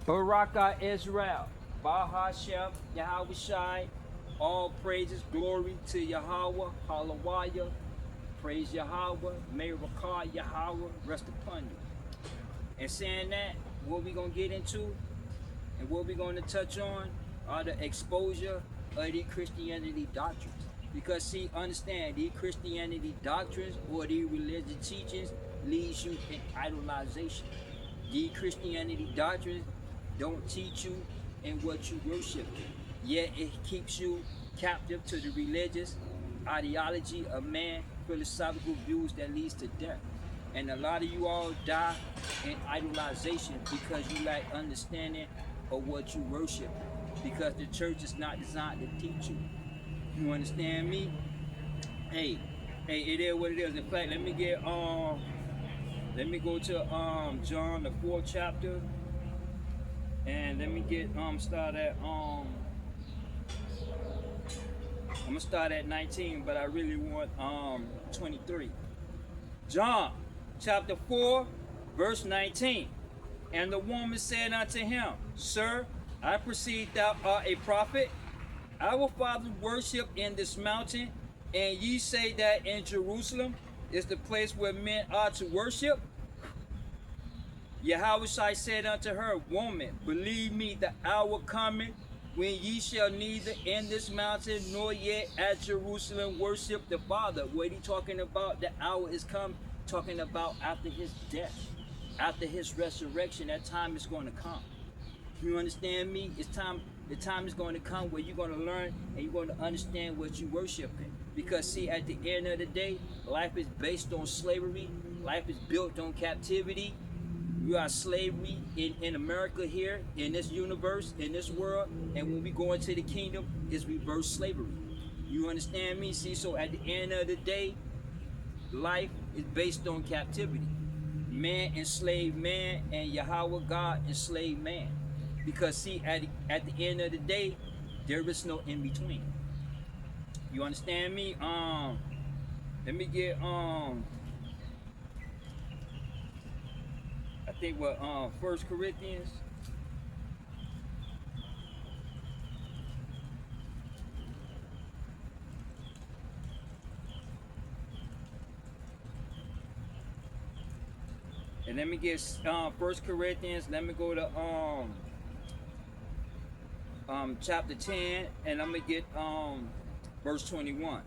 Baraka Israel, Bahashem, Yahweh Shai, all praises, glory to Yahweh, Hallelujah, praise Yahweh, may Rakah Yahweh rest upon you. And saying that, what we gonna get into and what we gonna touch on are the exposure of the Christianity doctrines. Because see, understand, these Christianity doctrines or these religious teachings leads you in idolization. These Christianity doctrines don't teach you in what you worship, yet it keeps you captive to the religious ideology of man, philosophical views that leads to death. And a lot of you all die in idolization because you lack understanding of what you worship. Because the church is not designed to teach you. You understand me? Hey, it is what it is. In fact, let me go to John the 4th chapter, and let me get start at I'm gonna start at 19, but I really want 23. John chapter 4 verse 19. And the woman said unto him, Sir, I perceive thou art a prophet. Our fathers worship in this mountain, and ye say that in Jerusalem is the place where men are to worship. Yahweh said unto her, Woman, believe me, the hour cometh when ye shall neither in this mountain nor yet at Jerusalem worship the Father. What he talking about? The hour is come, talking about after his death, after his resurrection. That time is going to come. You understand me? It's time. The time is going to come where you're going to learn and you're going to understand what you worshiping. Because see, at the end of the day, life is based on slavery. Life is built on captivity. You are slavery in America here, in this universe, in this world. And when we go into the kingdom, it's reverse slavery. You understand me? See, so at the end of the day, life is based on captivity. Man enslaved man, and Yahweh God enslaved man. Because see, at the end of the day, there is no in between. You understand me? Let me get I think what 1 Corinthians. And let me get 1 Corinthians. Let me go to chapter 10, and I'm gonna get verse 21.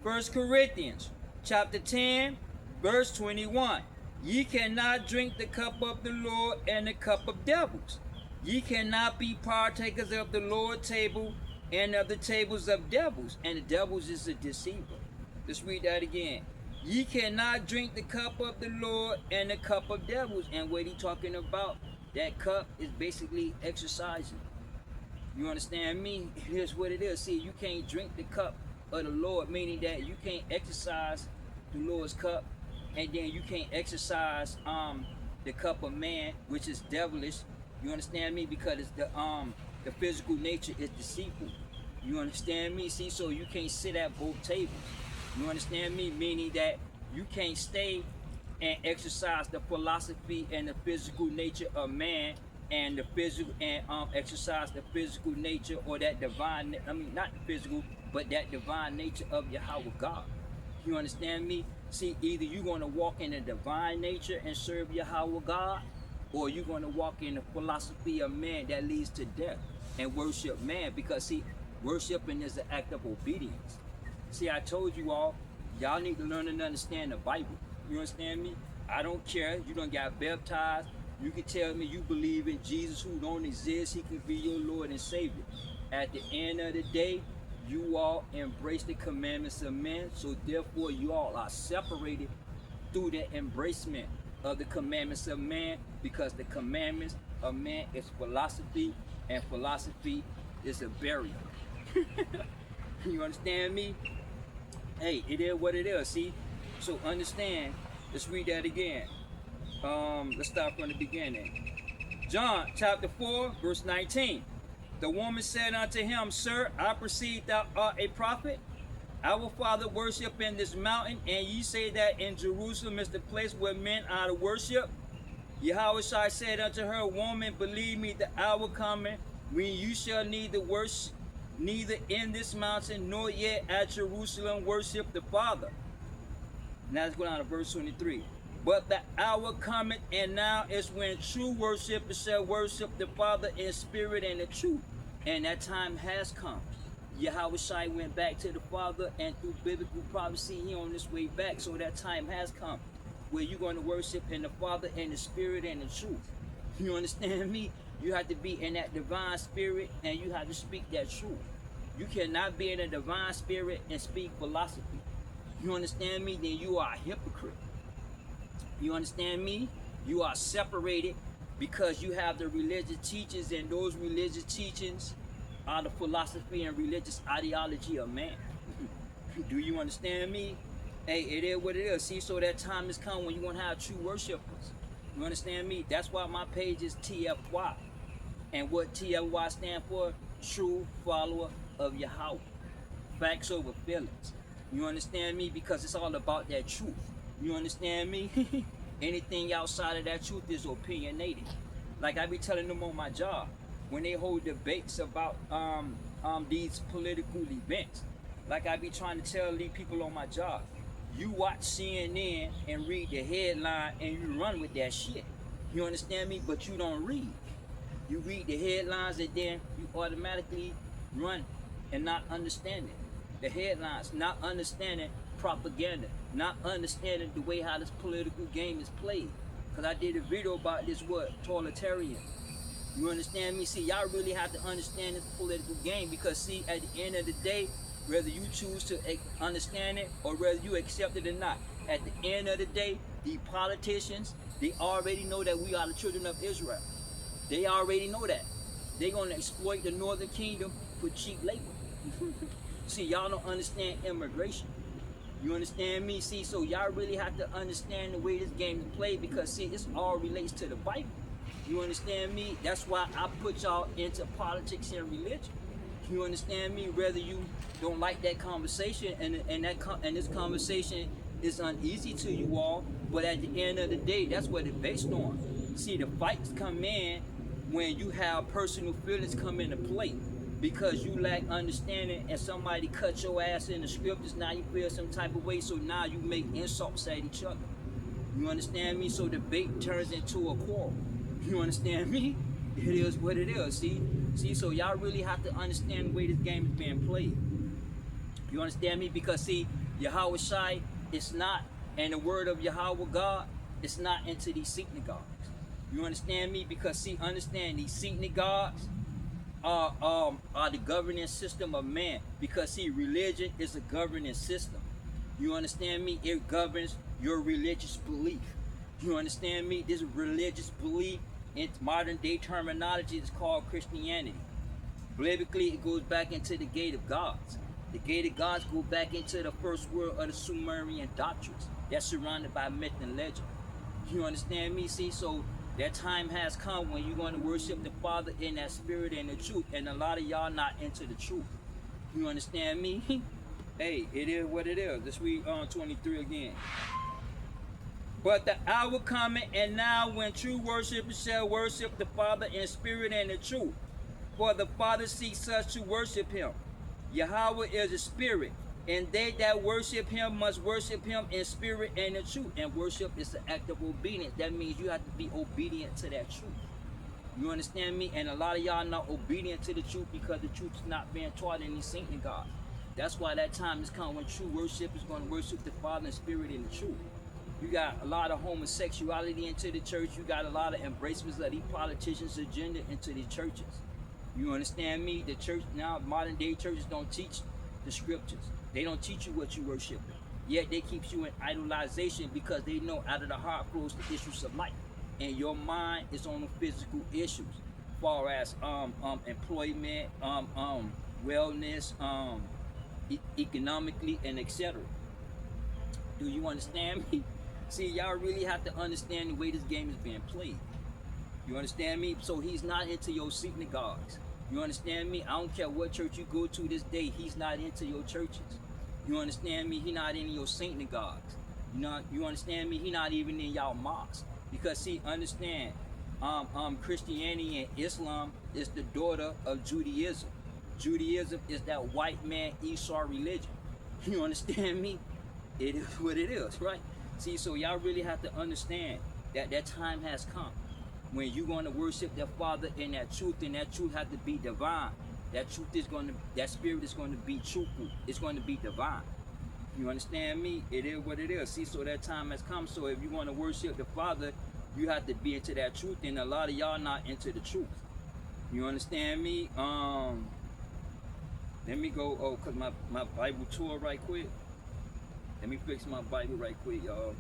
1 Corinthians chapter 10 verse 21. Ye cannot drink the cup of the Lord and the cup of devils. Ye cannot be partakers of the Lord's table and of the tables of devils. And the devils is a deceiver. Let's read that again. Ye cannot drink the cup of the Lord and the cup of devils. And what he talking about, that cup is basically exercising. You understand me? Here's what it is. See, you can't drink the cup of the Lord, meaning that you can't exercise the Lord's cup, and then you can't exercise the cup of man, which is devilish. You understand me? Because it's the physical nature is deceitful. You understand me? See, so you can't sit at both tables. You understand me? Meaning that you can't stay and exercise the philosophy and the physical nature of man, and the physical and exercise the physical nature, or that divine, I mean not the physical, but that divine nature of Yahweh God. You understand me? See, either you're going to walk in the divine nature and serve Yahweh God, or you're going to walk in the philosophy of man that leads to death and worship man. Because see, worshiping is an act of obedience. See, I told you all, y'all need to learn and understand the Bible. You understand me? I don't care. You done got baptized. You can tell me you believe in Jesus who don't exist. He can be your Lord and Savior. At the end of the day, you all embrace the commandments of men. So therefore, you all are separated through the embracement of the commandments of man, because the commandments of man is philosophy, and philosophy is a barrier. You understand me? Hey, it is what it is. See? So understand. Let's read that again. Let's start from the beginning. John chapter 4 verse 19. The woman said unto him, Sir, I perceive thou art a prophet. Our father worship in this mountain, and ye say that in Jerusalem is the place where men are to worship. Yahushua said unto her, Woman, believe me, the hour coming when you shall neither worship, neither in this mountain nor yet at Jerusalem worship the Father. Now let's go down to verse 23. But the hour cometh, and now is when true worshipers shall worship the Father in spirit and in truth. And that time has come. Yahushua went back to the Father, and through biblical prophecy, he on his way back. So that time has come where you're going to worship in the Father and the Spirit and the truth. You understand me? You have to be in that divine spirit, and you have to speak that truth. You cannot be in a divine spirit and speak philosophy. You understand me? Then you are a hypocrite. You understand me? You are separated because you have the religious teachings, and those religious teachings are the philosophy and religious ideology of man. Do you understand me? Hey, it is what it is. See, so that time has come when you're going to have true worshipers. You understand me? That's why my page is T.F.Y. And what T.F.Y stand for? True follower of Yahweh. Facts over feelings. You understand me? Because it's all about that truth. You understand me? Anything outside of that truth is opinionated. Like I be telling them on my job, when they hold debates about these political events, like I be trying to tell these people on my job, you watch CNN and read the headline and you run with that shit. You understand me? But you don't read. You read the headlines and then you automatically run and not understanding the headlines, not understanding propaganda, not understanding the way how this political game is played. Because I did a video about this totalitarian. You understand me? See, y'all really have to understand this political game, because see, at the end of the day, whether you choose to understand it or whether you accept it or not, at the end of the day, the politicians, they already know that we are the children of Israel. They already know that. They're going to exploit the northern kingdom for cheap labor. See, y'all don't understand immigration. You understand me? See, so y'all really have to understand the way this game is played, because see, this all relates to the Bible. You understand me? That's why I put y'all into politics and religion. You understand me? Whether you don't like that conversation, and this conversation is uneasy to you all, but at the end of the day, that's what it's based on. See, the fights come in when you have personal feelings come into play, because you lack understanding and somebody cut your ass in the scriptures. Now you feel some type of way, so now you make insults at each other. You understand me? So debate turns into a quarrel. You understand me? It is what it is. See, so y'all really have to understand the way this game is being played. You understand me? Because see, Yahweh Shai, it's not, and the word of Yahweh God, it's not into these synagogues. You understand me? Because see, understand, these synagogues are the governing system of man. Because see, religion is a governing system. You understand me? It governs your religious belief. You understand me? This religious belief, in modern day terminology, is called Christianity. Biblically, it goes back into the gate of gods. The gate of gods go back into the first world of the Sumerian doctrines that's surrounded by myth and legend. You understand me? See, so that time has come when you're going to worship the Father in that spirit and the truth. And a lot of y'all not into the truth. You understand me? Hey, it is what it is. Let's read 23 again. But the hour coming, and now when true worshipers shall worship the Father in spirit and in truth. For the Father seeks such to worship him. Yahweh is a spirit, and they that worship him must worship him in spirit and in truth. And worship is an act of obedience. That means you have to be obedient to that truth. You understand me? And a lot of y'all not obedient to the truth because the truth is not being taught in these synagogues. That's why that time has come when true worship is going to worship the Father in spirit and in truth. You got a lot of homosexuality into the church. You got a lot of embracements of these politicians' agenda into the churches. You understand me? The church now, modern day churches don't teach the scriptures. They don't teach you what you worship. Yet they keep you in idolization, because they know out of the heart flows the issues of life. And your mind is on the physical issues, as far as employment, wellness, economically, and etc. Do you understand me? See, y'all really have to understand the way this game is being played. You understand me? So he's not into your synagogues. You understand me? I don't care what church you go to this day, he's not into your churches. You understand me? He not in your synagogues. You understand me? He not even in y'all mosques. Because see, understand, Christianity and Islam is the daughter of Judaism. Judaism is that white man Esau religion. You understand me? It is what it is, right? See, so y'all really have to understand that that time has come when you're going to worship the Father in that truth, and that truth has to be divine. That truth is going to, that spirit is going to be truthful. It's going to be divine. You understand me? It is what it is. See, so that time has come. So if you want to worship the Father, you have to be into that truth, and a lot of y'all not into the truth. You understand me? Let me go, cause my Bible tour right quick. Let me fix my Bible right quick, y'all.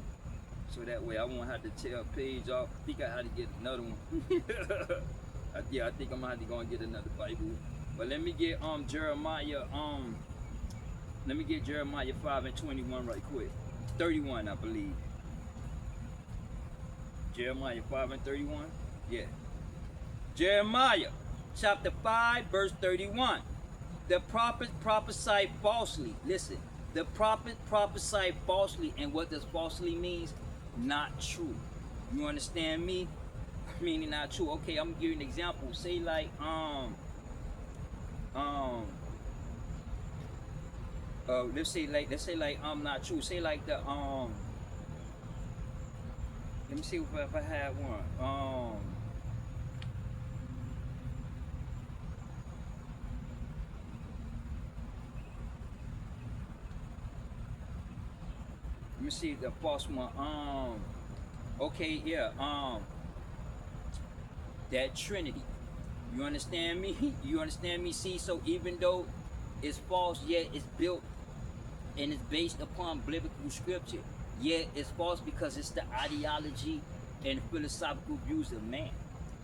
So that way I won't have to tear a page off. I think I had to get another one. Yeah, I think I'm gonna have to go and get another Bible. But let me get Jeremiah, let me get Jeremiah 5:21 right quick. 31, I believe. Jeremiah 5:31. Yeah. Jeremiah chapter 5, verse 31. The prophet prophesied falsely. Listen, the prophet prophesied falsely, and what does falsely means? Not true. You understand me? Meaning not true. Okay, I'm gonna give you an example. Say like let's say like not true. Say like the let me see if I had one. Let me see the false one. Okay, yeah. That Trinity. You understand me? You understand me? See, so even though it's false, yet it's built and it's based upon biblical scripture. Yet it's false because it's the ideology and philosophical views of man.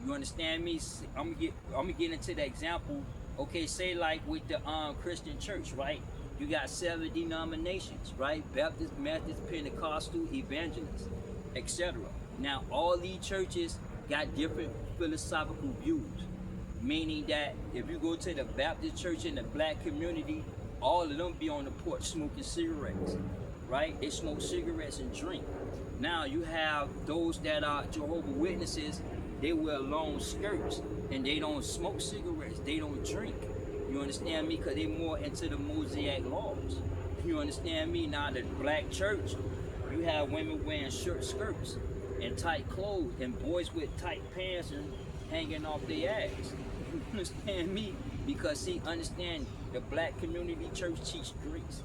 You understand me? I'm gonna get into the example. Okay, say like with the Christian church, right? You got 7 denominations, right? Baptist, Methodist, Pentecostal, Evangelists, etc. Now, all these churches got different philosophical views, meaning that if you go to the Baptist church in the black community, all of them be on the porch smoking cigarettes, right? They smoke cigarettes and drink. Now, you have those that are Jehovah's Witnesses, they wear long skirts, and they don't smoke cigarettes, they don't drink. You understand me? Because they more into the Mosaic laws. You understand me? Now the black church, you have women wearing short skirts and tight clothes, and boys with tight pants and hanging off their ass. You understand me? Because see, understand, the black community church teach grace.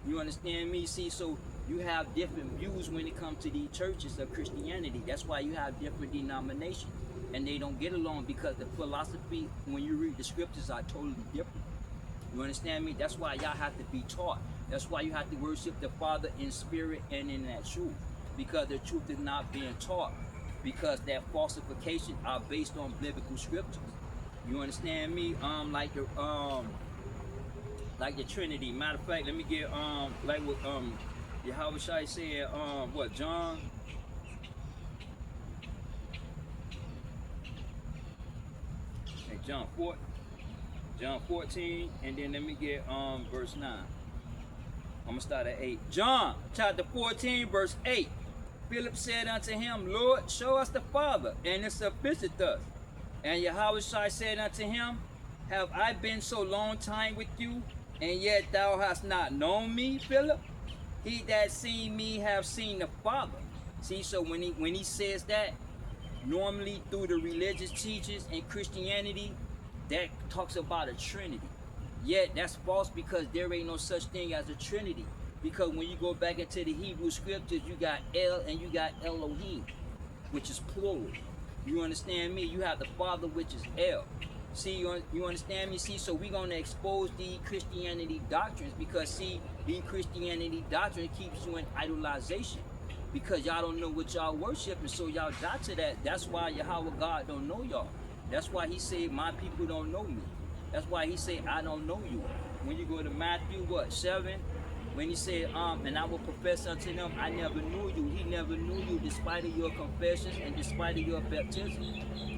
You understand me? See, so you have different views when it comes to these churches of Christianity. That's why you have different denominations. And they don't get along because the philosophy, when you read the scriptures, are totally different. You understand me? That's why y'all have to be taught. That's why you have to worship the Father in spirit and in that truth. Because the truth is not being taught. Because that falsification are based on biblical scriptures. You understand me? Like the Trinity. Matter of fact, let me get like what Yahweh Shai said, what, John? John 14, and then let me get verse 9. I'm gonna start at 8. John chapter 14, verse 8. Philip said unto him, Lord, show us the Father, and it sufficeth us. And Yahweh Shai said unto him, have I been so long time with you, and yet thou hast not known me, Philip? He that seen me have seen the Father. See, so when he says that, normally through the religious teachings in Christianity, that talks about a Trinity. Yet that's false because there ain't no such thing as a Trinity. Because when you go back into the Hebrew scriptures, you got El and you got Elohim, which is plural. You understand me? You have the Father, which is El. See, you understand me? See, so we're going to expose the Christianity doctrines because, see, the Christianity doctrine keeps you in idolization. Because y'all don't know what y'all worship, and so y'all die to that. That's why Yahweh God don't know y'all. That's why he said, my people don't know me. That's why he said, I don't know you. When you go to Matthew, 7? When he said, and I will profess unto them, I never knew you. He never knew you despite of your confessions and despite of your baptism.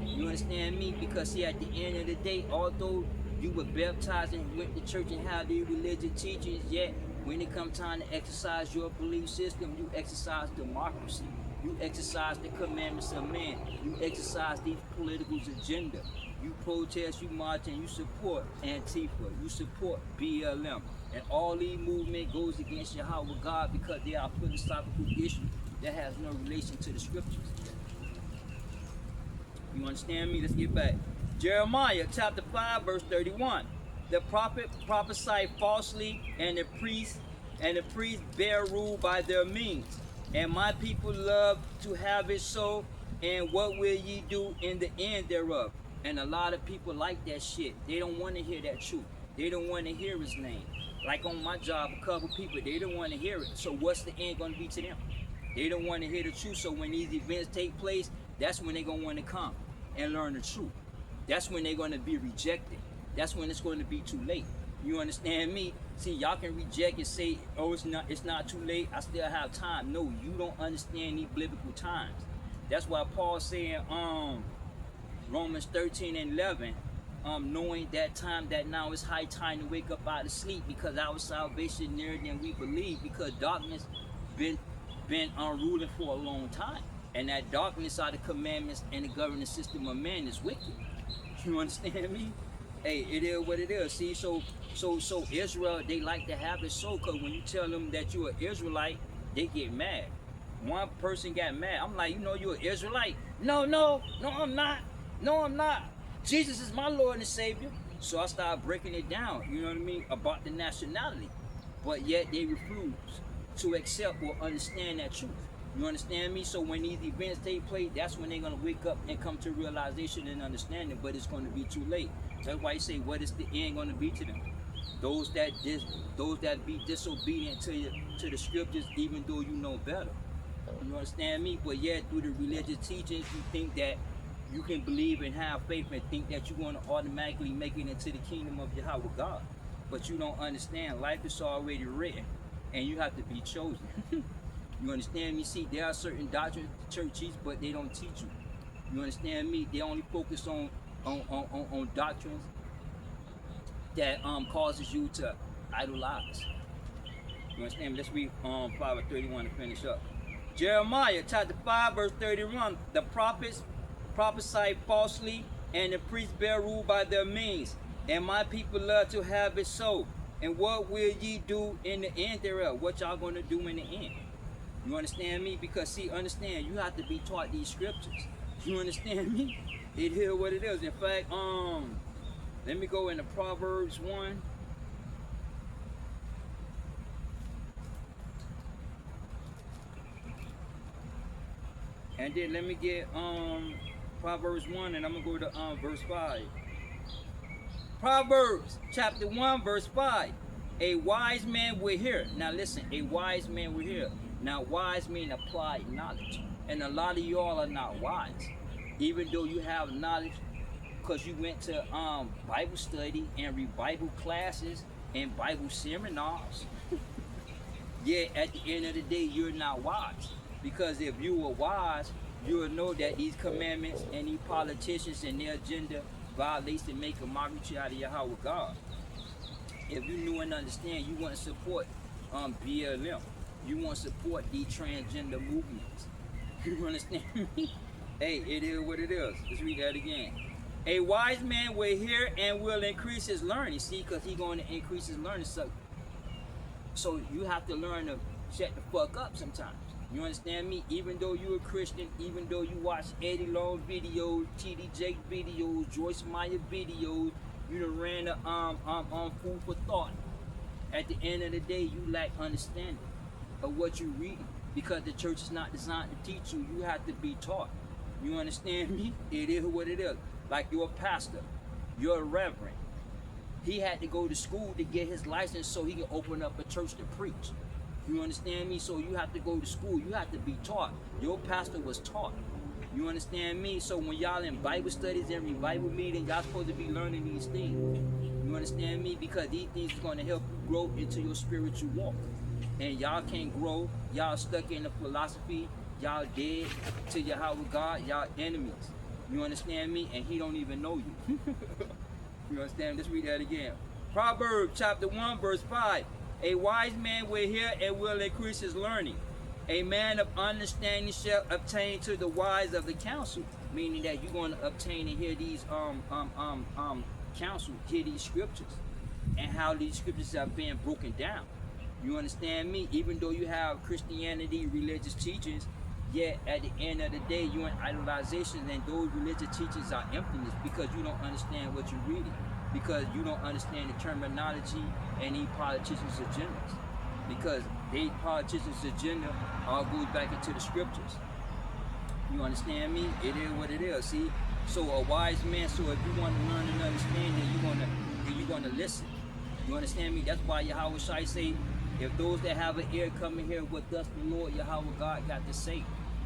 You understand me? Because see, at the end of the day, although you were baptized and went to church and had these religious teachings, yet when it comes time to exercise your belief system, you exercise democracy. You exercise the commandments of man. You exercise these politicals' agenda. You protest, you march, and you support Antifa. You support BLM. And all these movement goes against Yahweh God because they are philosophical issues that has no relation to the scriptures. You understand me? Let's get back. Jeremiah chapter 5, verse 31. The prophet prophesied falsely, and the priests bear rule by their means. And my people love to have it so, and what will ye do in the end thereof? And a lot of people like that shit. They don't want to hear that truth. They don't want to hear his name. Like on my job, a couple people, they don't want to hear it. So what's the end going to be to them? They don't want to hear the truth. So when these events take place, that's when they're going to want to come and learn the truth. That's when they're going to be rejected. That's when it's going to be too late. You understand me? See, y'all can reject and say, oh, it's not too late. I still have time. No, you don't understand these biblical times. That's why Paul saying, Romans 13 and 11, knowing that time that now is high time to wake up out of sleep, because our salvation nearer than we believe, because darkness been ruling for a long time. And that darkness are the commandments and the governing system of man is wicked. You understand me? Hey, it is what it is. See, so Israel, they like to have it so, because when you tell them that you're an Israelite, they get mad. One person got mad. I'm like, you're an Israelite. No, I'm not. No, I'm not. Jesus is my Lord and Savior. So I started breaking it down, you know what I mean, about the nationality. But yet they refuse to accept or understand that truth. You understand me? So when these events take place, that's when they're going to wake up and come to realization and understanding, but it's going to be too late. That's why you say, what is the end going to be to them? Those that be disobedient to the scriptures, even though you know better. You understand me? But yet through the religious teachings, you think that you can believe and have faith and think that you're going to automatically make it into the kingdom of Yahweh God. But you don't understand. Life is already written, and you have to be chosen. You understand me? See, there are certain doctrines the church teach, but they don't teach you. You understand me? They only focus on doctrines that causes you to idolize. You understand me? Let's read 5:31 to finish up. Jeremiah chapter 5, verse 31. The prophets prophesy falsely, and the priests bear rule by their means. And my people love to have it so. And what will ye do in the end thereof? What y'all going to do in the end? You understand me? Because see, understand, you have to be taught these scriptures. You understand me? It is what it is. In fact, let me go into Proverbs 1. And then let me get Proverbs 1, and I'm gonna go to verse 5. Proverbs chapter 1, verse 5. A wise man will hear. Now listen, a wise man will hear. Now wise mean applied knowledge. And a lot of y'all are not wise. Even though you have knowledge, because you went to Bible study and revival classes and Bible seminars. Yet at the end of the day, you're not wise. Because if you were wise, you would know that these commandments and these politicians and their agenda violates and make a mockery out of Yahweh God. If you knew and understand, you wouldn't support BLM. You won't support the transgender movements. You understand me? Hey, it is what it is. Let's read that again. A wise man will hear and will increase his learning. See, because he's going to increase his learning. So you have to learn to shut the fuck up sometimes. You understand me? Even though you're a Christian, even though you watch Eddie Long videos, T.D. Jake videos, Joyce Meyer videos, you done ran on food for thought. At the end of the day, you lack understanding of what you're reading, because the church is not designed to teach you. You have to be taught. You understand me? It is what it is. Like you're a pastor, you're a reverend. He had to go to school to get his license so he can open up a church to preach. You understand me? So you have to go to school. You have to be taught. Your pastor was taught. You understand me? So when y'all in Bible studies and revival meetings, y'all supposed to be learning these things. You understand me? Because these things are going to help you grow into your spiritual walk. And y'all can't grow. Y'all stuck in the philosophy. Y'all dead to Yahweh God. Y'all enemies. You understand me? And he don't even know you. You understand? Let's read that again. Proverbs chapter 1, verse 5. A wise man will hear and will increase his learning. A man of understanding shall obtain to the wise of the counsel, meaning that you're going to obtain and hear these counsel, hear these scriptures, and how these scriptures are being broken down. You understand me? Even though you have Christianity, religious teachings, yet at the end of the day, you're in idolization, and those religious teachings are emptiness because you don't understand what you're reading, because you don't understand the terminology and these politicians' agendas, because they politicians' agenda all goes back into the scriptures. You understand me? It is what it is. See, so a wise man. So if you want to learn and understand, then you're gonna listen. You understand me? That's why Yahweh Shai say, if those that have an ear come and hear what thus the Lord Yahweh God got to say,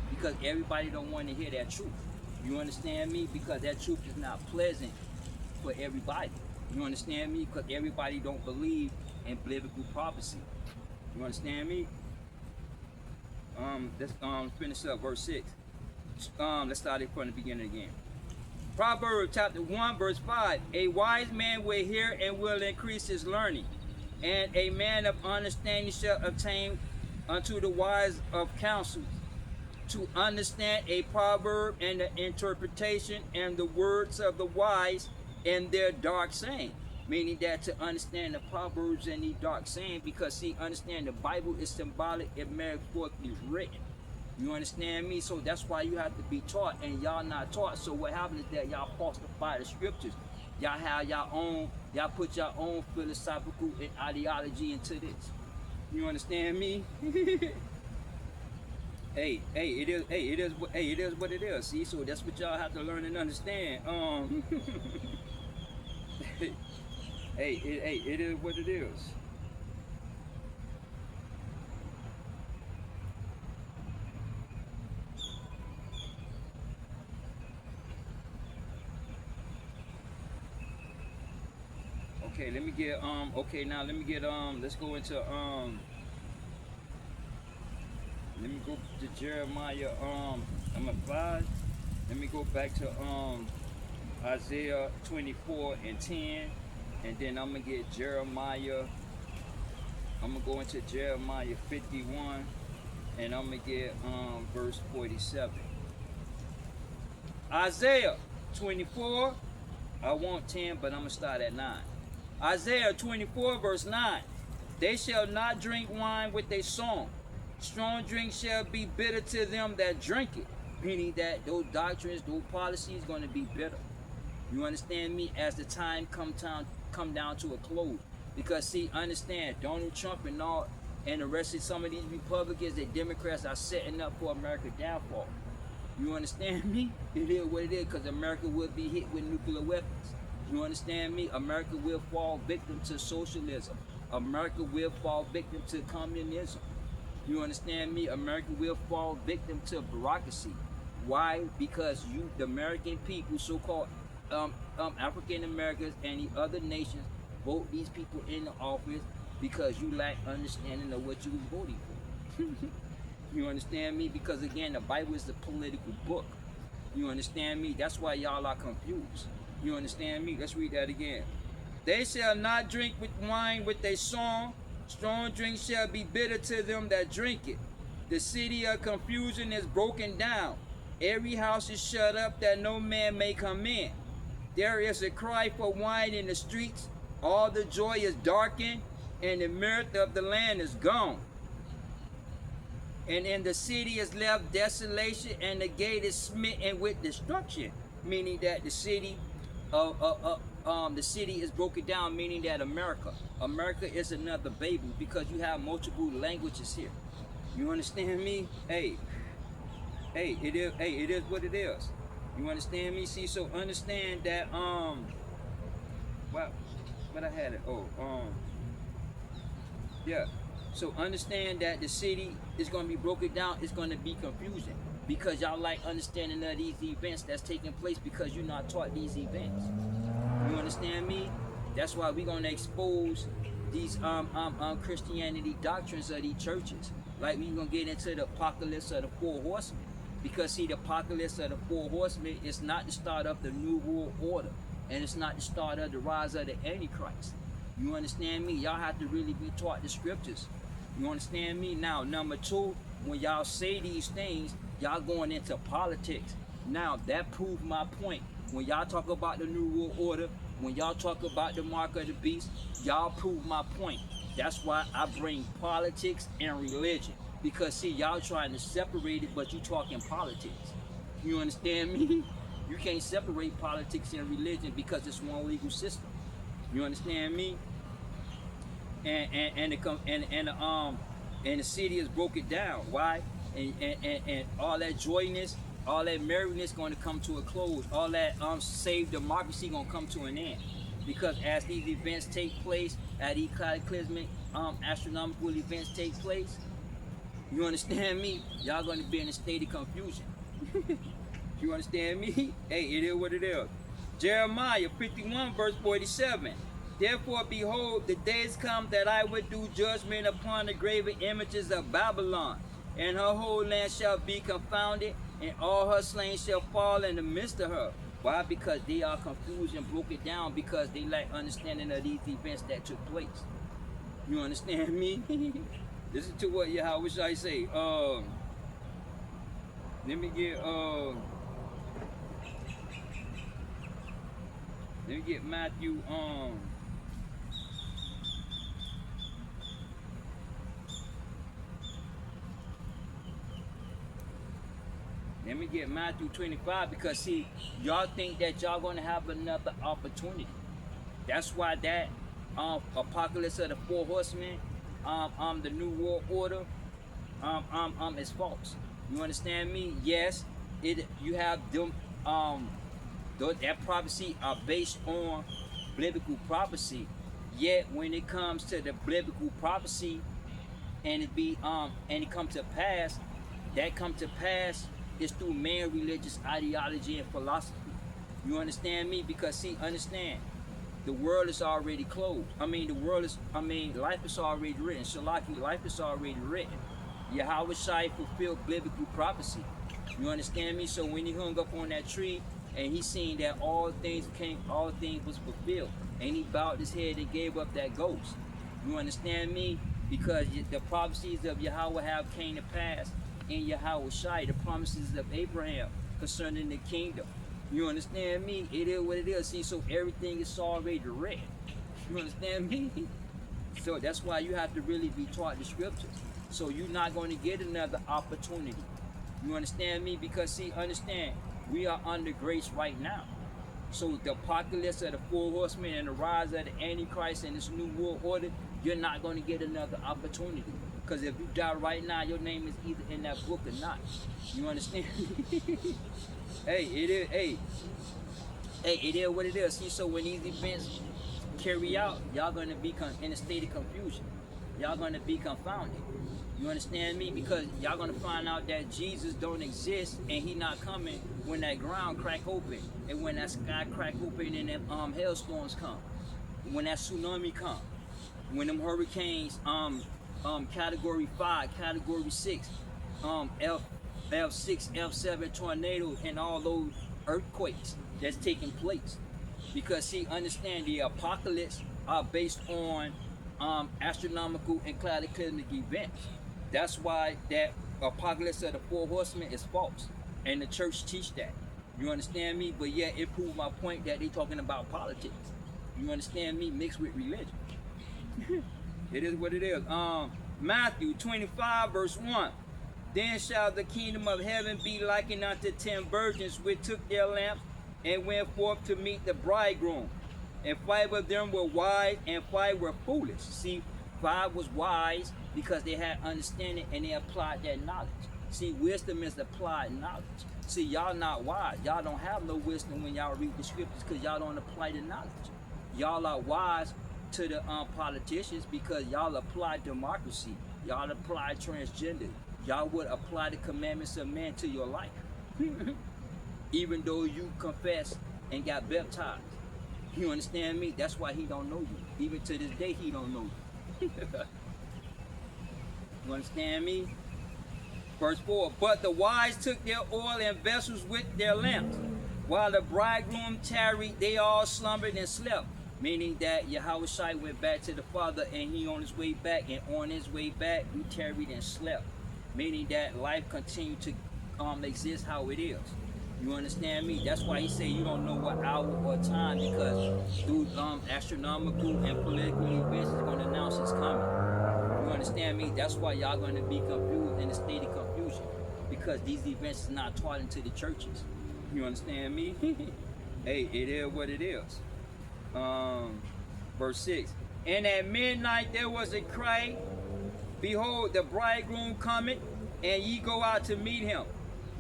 because everybody don't want to hear that truth. You understand me? Because that truth is not pleasant for everybody. You understand me? Because everybody don't believe in biblical prophecy. You understand me? Let's finish up verse 6. Let's start it from the beginning again. Proverbs chapter 1 verse 5. A wise man will hear and will increase his learning, and a man of understanding shall obtain unto the wise of counsel, to understand a proverb and the interpretation and the words of the wise and their dark saying. Meaning that to understand the proverbs and the dark saying, because see, understand the Bible is symbolic and metaphorically written. You understand me? So that's why you have to be taught, and y'all not taught. So what happens is that y'all falsify the scriptures. Y'all have y'all own, y'all put your own philosophical and ideology into this. You understand me? Hey, it is what it is. See, so that's what y'all have to learn and understand. It is what it is. Okay, let me get let's go into let me go to Jeremiah number 5. Let me go back to Isaiah 24 and 10, and then I'm gonna get Jeremiah. I'm gonna go into Jeremiah 51, and I'm gonna get verse 47. Isaiah 24. I want 10, but I'm gonna start at 9. Isaiah 24 verse 9. They shall not drink wine with a song. Strong drink shall be bitter to them that drink it. Meaning that those doctrines, those policies going to be bitter. You understand me? As the time come down to a close. Because see, understand, Donald Trump and all, and the rest of some of these Republicans and Democrats are setting up for America's downfall. You understand me? It is what it is, because America will be hit with nuclear weapons. You understand me? America will fall victim to socialism. America will fall victim to communism. You understand me? America will fall victim to bureaucracy. Why? Because you, the American people, so-called African Americans and the other nations, vote these people in the office because you lack understanding of what you was voting for. You understand me? Because again, the Bible is a political book. You understand me? That's why y'all are confused. You understand me? Let's read that again. They shall not drink with wine with a song. Strong drink shall be bitter to them that drink it. The city of confusion is broken down. Every house is shut up that no man may come in. There is a cry for wine in the streets. All the joy is darkened, and the mirth of the land is gone. And in the city is left desolation, and the gate is smitten with destruction. Meaning that the city is broken down, meaning that America is another Babel, because you have multiple languages here. You understand me? It is what it is. You understand me? See, so understand that what I had it. Yeah. So understand that the city is going to be broken down. It's going to be confusion, because y'all like understanding of these events that's taking place, because you're not taught these events. You understand me? That's why we're going to expose these Christianity doctrines of these churches. Like we're going to get into the apocalypse of the 4 horsemen. Because see, the apocalypse of the 4 horsemen is not the start of the New World Order. And it's not the start of the rise of the Antichrist. You understand me? Y'all have to really be taught the scriptures. You understand me? Now, number 2, when y'all say these things, y'all going into politics. Now that proves my point. When y'all talk about the New World Order, when y'all talk about the mark of the beast, y'all prove my point. That's why I bring politics and religion. Because see, y'all trying to separate it, but you talking politics. You understand me? You can't separate politics and religion because it's one legal system. You understand me? And the city has broke it down. Why? And all that joyness, all that merriness going to come to a close. All that saved democracy going to come to an end. Because as these events take place, as these cataclysmic astronomical events take place, you understand me? Y'all going to be in a state of confusion. You understand me? Hey, it is what it is. Jeremiah 51 verse 47. Therefore, behold, the days come that I will do judgment upon the graven images of Babylon, and her whole land shall be confounded, and all her slain shall fall in the midst of her. Why? Because they are confused and broke it down because they lack understanding of these events that took place. You understand me? Listen to what Yahweh I say. Let me get Matthew Let me get Matthew 25 because see, y'all think that y'all gonna have another opportunity. That's why that apocalypse of the four horsemen, the New World Order, is false. You understand me? Yes, you have them that prophecy are based on biblical prophecy. Yet when it comes to the biblical prophecy and it come to pass, that come to pass is through man religious ideology and philosophy. You understand me? Because see, understand, the world is already closed. Life is already written. Shalaki, life is already written. Yahweh Shai fulfilled biblical prophecy. You understand me? So when he hung up on that tree and he seen that all things was fulfilled, and he bowed his head and gave up that ghost. You understand me? Because the prophecies of Yahweh have came to pass in Yahweh Shai, the promises of Abraham concerning the kingdom. You understand me? It is what it is. See, so everything is already written. You understand me? So that's why you have to really be taught the scriptures. So you're not going to get another opportunity. You understand me? Because see, understand, we are under grace right now. So the apocalypse of the four horsemen and the rise of the Antichrist and this new world order, you're not going to get another opportunity. Because if you die right now, your name is either in that book or not. You understand? Hey, it is. Hey, it is what it is. See, so when these events carry out, y'all going to be in a state of confusion. Y'all going to be confounded. You understand me? Because y'all going to find out that Jesus don't exist and he not coming when that ground crack open and when that sky crack open and them hailstorms come, when that tsunami come, when them hurricanes category 5, category 6, F6, F7 tornadoes and all those earthquakes that's taking place. Because see, understand, the apocalypse are based on astronomical and cataclysmic events. That's why that apocalypse of the four horsemen is false, and the church teach that. You understand me? But yet it proved my point that they talking about politics. You understand me? Mixed with religion. It is what it is. Matthew 25 verse 1. Then shall the kingdom of heaven be likened unto 10 virgins which took their lamps and went forth to meet the bridegroom. And 5 of them were wise and 5 were foolish. See, 5 was wise because they had understanding and they applied that knowledge. See, wisdom is applied knowledge. See, y'all not wise. Y'all don't have no wisdom when y'all read the scriptures because y'all don't apply the knowledge. Y'all are wise to the politicians because y'all apply democracy. Y'all apply transgender. Y'all would apply the commandments of man to your life. Even though you confess and got baptized. You understand me? That's why he don't know you. Even to this day, he don't know you. You understand me? Verse 4. But the wise took their oil and vessels with their lamps. While the bridegroom tarried, they all slumbered and slept. Meaning that Yahweh went back to the Father and he on his way back. And on his way back, he tarried and slept. meaning that life continue to exist how it is. You understand me? That's why he say you don't know what hour or time, because through astronomical and political events is going to announce it's coming. You understand me? That's why y'all going to be confused in a state of confusion, because these events is not taught into the churches. You understand me? Hey, it is what it is. Verse 6. And at midnight there was a cry, behold, the bridegroom cometh, and ye go out to meet him.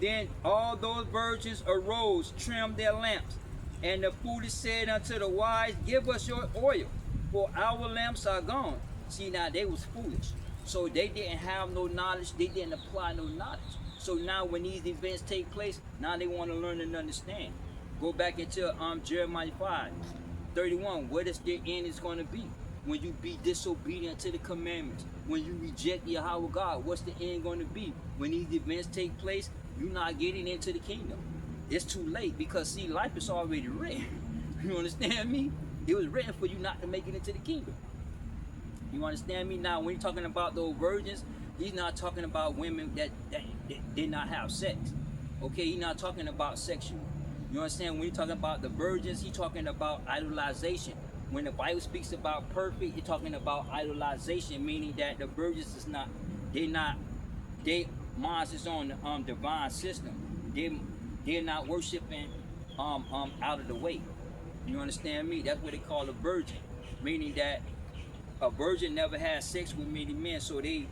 Then all those virgins arose, trimmed their lamps. And the foolish said unto the wise, give us your oil, for our lamps are gone. See, now they was foolish. So they didn't have no knowledge. They didn't apply no knowledge. So now when these events take place, now they want to learn and understand. Go back into Jeremiah 5:31. What is their end is going to be? When you be disobedient to the commandments, when you reject Yahweh God, what's the end going to be? When these events take place, you're not getting into the kingdom. It's too late, because see, life is already written. You understand me? It was written for you not to make it into the kingdom. You understand me? Now, when you're talking about those virgins, he's not talking about women that did not have sex. Okay, he's not talking about sexual. You understand? When you're talking about the virgins, he's talking about idolization. When the Bible speaks about perfect, it's talking about idolization, meaning that the virgins is not, they minds is on the divine system. They're not worshiping out of the way. You understand me? That's what they call a virgin, meaning that a virgin never had sex with many men, so they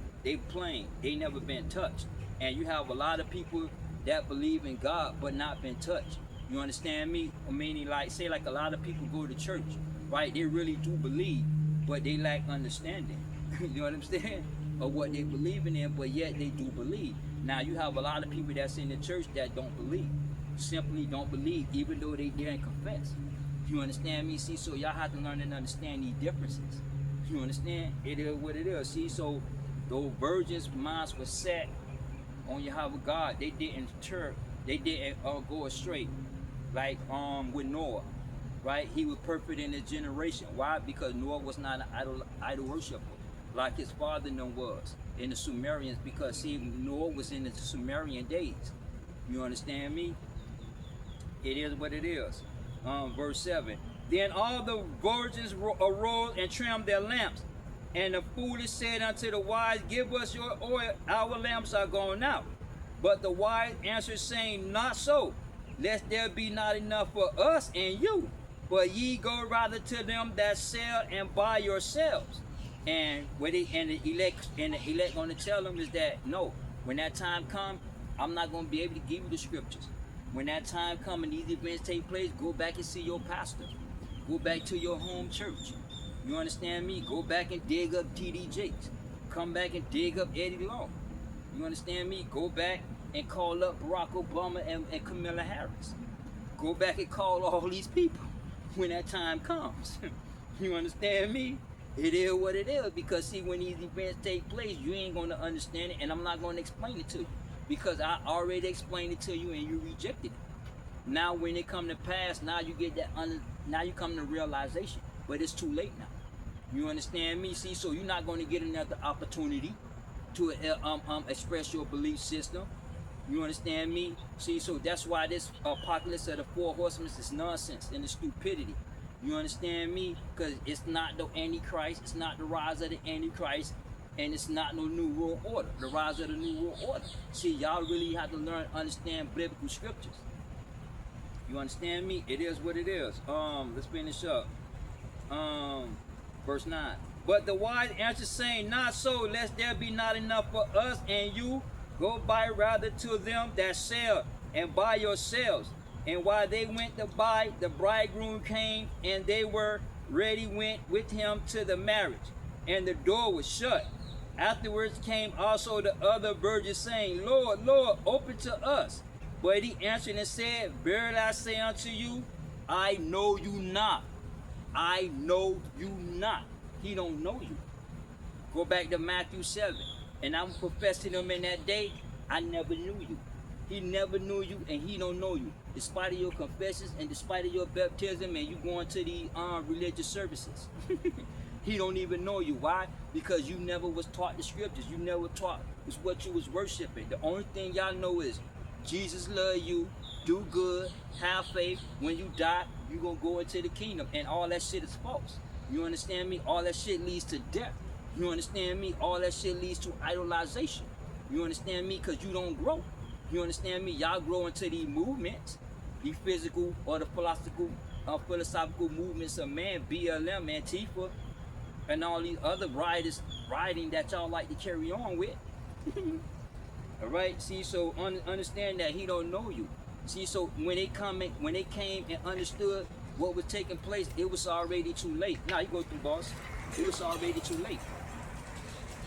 plain, they never been touched. And you have a lot of people that believe in God but not been touched. You understand me? Meaning, like, say, like a lot of people go to church, right? They really do believe, but they lack understanding. You know what I'm saying? Of what they believe in, but yet they do believe. Now you have a lot of people that's in the church that don't believe, simply don't believe, even though they didn't confess. You understand me? See, so y'all have to learn and understand these differences. You understand? It is what it is. See, so those virgins' minds were set on Yahweh God. They didn't go astray, like with Noah, right? He was perfect in his generation. Why? Because Noah was not an idol worshiper, like his father was in the Sumerians, because see, Noah was in the Sumerian days. You understand me? It is what it is. Verse 7. Then all the virgins arose and trimmed their lamps. And the foolish said unto the wise, give us your oil, our lamps are gone out. But the wise answered, saying, not so, lest there be not enough for us and you. But ye go rather to them that sell and buy yourselves. And the elect going to tell them is that, no, when that time comes, I'm not going to be able to give you the scriptures. When that time comes and these events take place, go back and see your pastor. Go back to your home church. You understand me? Go back and dig up T.D. Jakes. Come back and dig up Eddie Long. You understand me? Go back and call up Barack Obama and Kamala Harris. Go back and call all these people when that time comes. You understand me? It is what it is, because see, when these events take place, you ain't going to understand it, and I'm not going to explain it to you, because I already explained it to you and you rejected it. Now when it come to pass, now you get that now you come to realization, but it's too late now. You understand me? See, so you're not going to get another opportunity to express your belief system. You understand me? See, so that's why this apocalypse of the four horsemen is nonsense and the stupidity. You understand me? Because it's not the Antichrist, it's not the rise of the Antichrist, and it's not no New World Order, the rise of the New World Order. See, y'all really have to learn, understand biblical scriptures. You understand me? It is what it is. Let's finish up. Verse 9. But the wise answered, saying, not so, lest there be not enough for us and you. Go buy rather to them that sell, and buy yourselves. And while they went to buy, the bridegroom came, and they were ready, went with him to the marriage, and the door was shut. Afterwards came also the other virgins, saying, Lord, Lord, open to us. But he answered and said, verily I say unto you, I know you not. I know you not. He don't know you. Go back to Matthew 7. And I'm professing him in that day, I never knew you. He never knew you, and he don't know you. Despite of your confessions and despite of your baptism and you going to the religious services. He don't even know you. Why? Because you never was taught the scriptures. You never taught It's what you was worshiping. The only thing y'all know is Jesus love you, do good, have faith. When you die, you gonna go into the kingdom, and all that shit is false. You understand me? All that shit leads to death. You understand me? All that shit leads to idolization. You understand me? Because you don't grow. You understand me? Y'all grow into these movements, the physical or the philosophical movements of man, BLM, Antifa, and all these other riding that y'all like to carry on with. All right, see, so understand that he don't know you. See, so when they came and understood what was taking place, it was already too late. Now you go through, boss. It was already too late.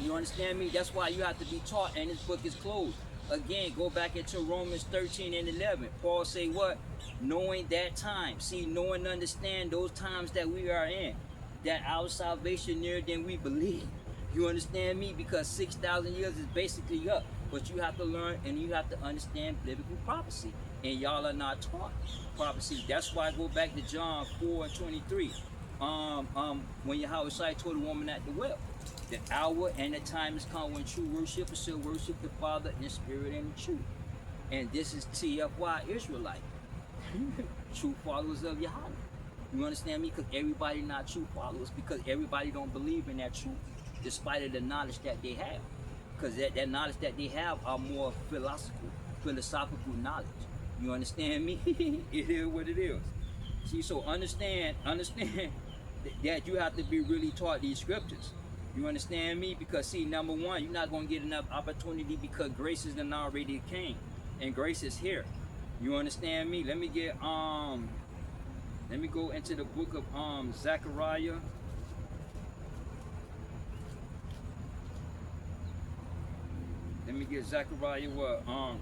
You understand me? That's why you have to be taught, and this book is closed. Again, go back into Romans 13 and 11. Paul say what? Knowing that time. See, know and understand those times that we are in. That our salvation nearer than we believe. You understand me? Because 6,000 years is basically up. But you have to learn and you have to understand biblical prophecy. And y'all are not taught prophecy. That's why I go back to John 4 and 23. When Yahweh told the woman at the well, the hour and the time has come when true worshipers shall worship the Father in spirit and in truth. And this is T.F.Y. Israelite. True followers of Yahweh. You understand me? Because everybody not true followers, because everybody don't believe in that truth, despite of the knowledge that they have. Because that knowledge that they have are more philosophical knowledge. You understand me? It is what it is. See, so understand that you have to be really taught these scriptures. You understand me? Because see, number one, you're not going to get enough opportunity because grace is already came. And grace is here. You understand me? Let me go into the book of Zechariah. Let me get Zechariah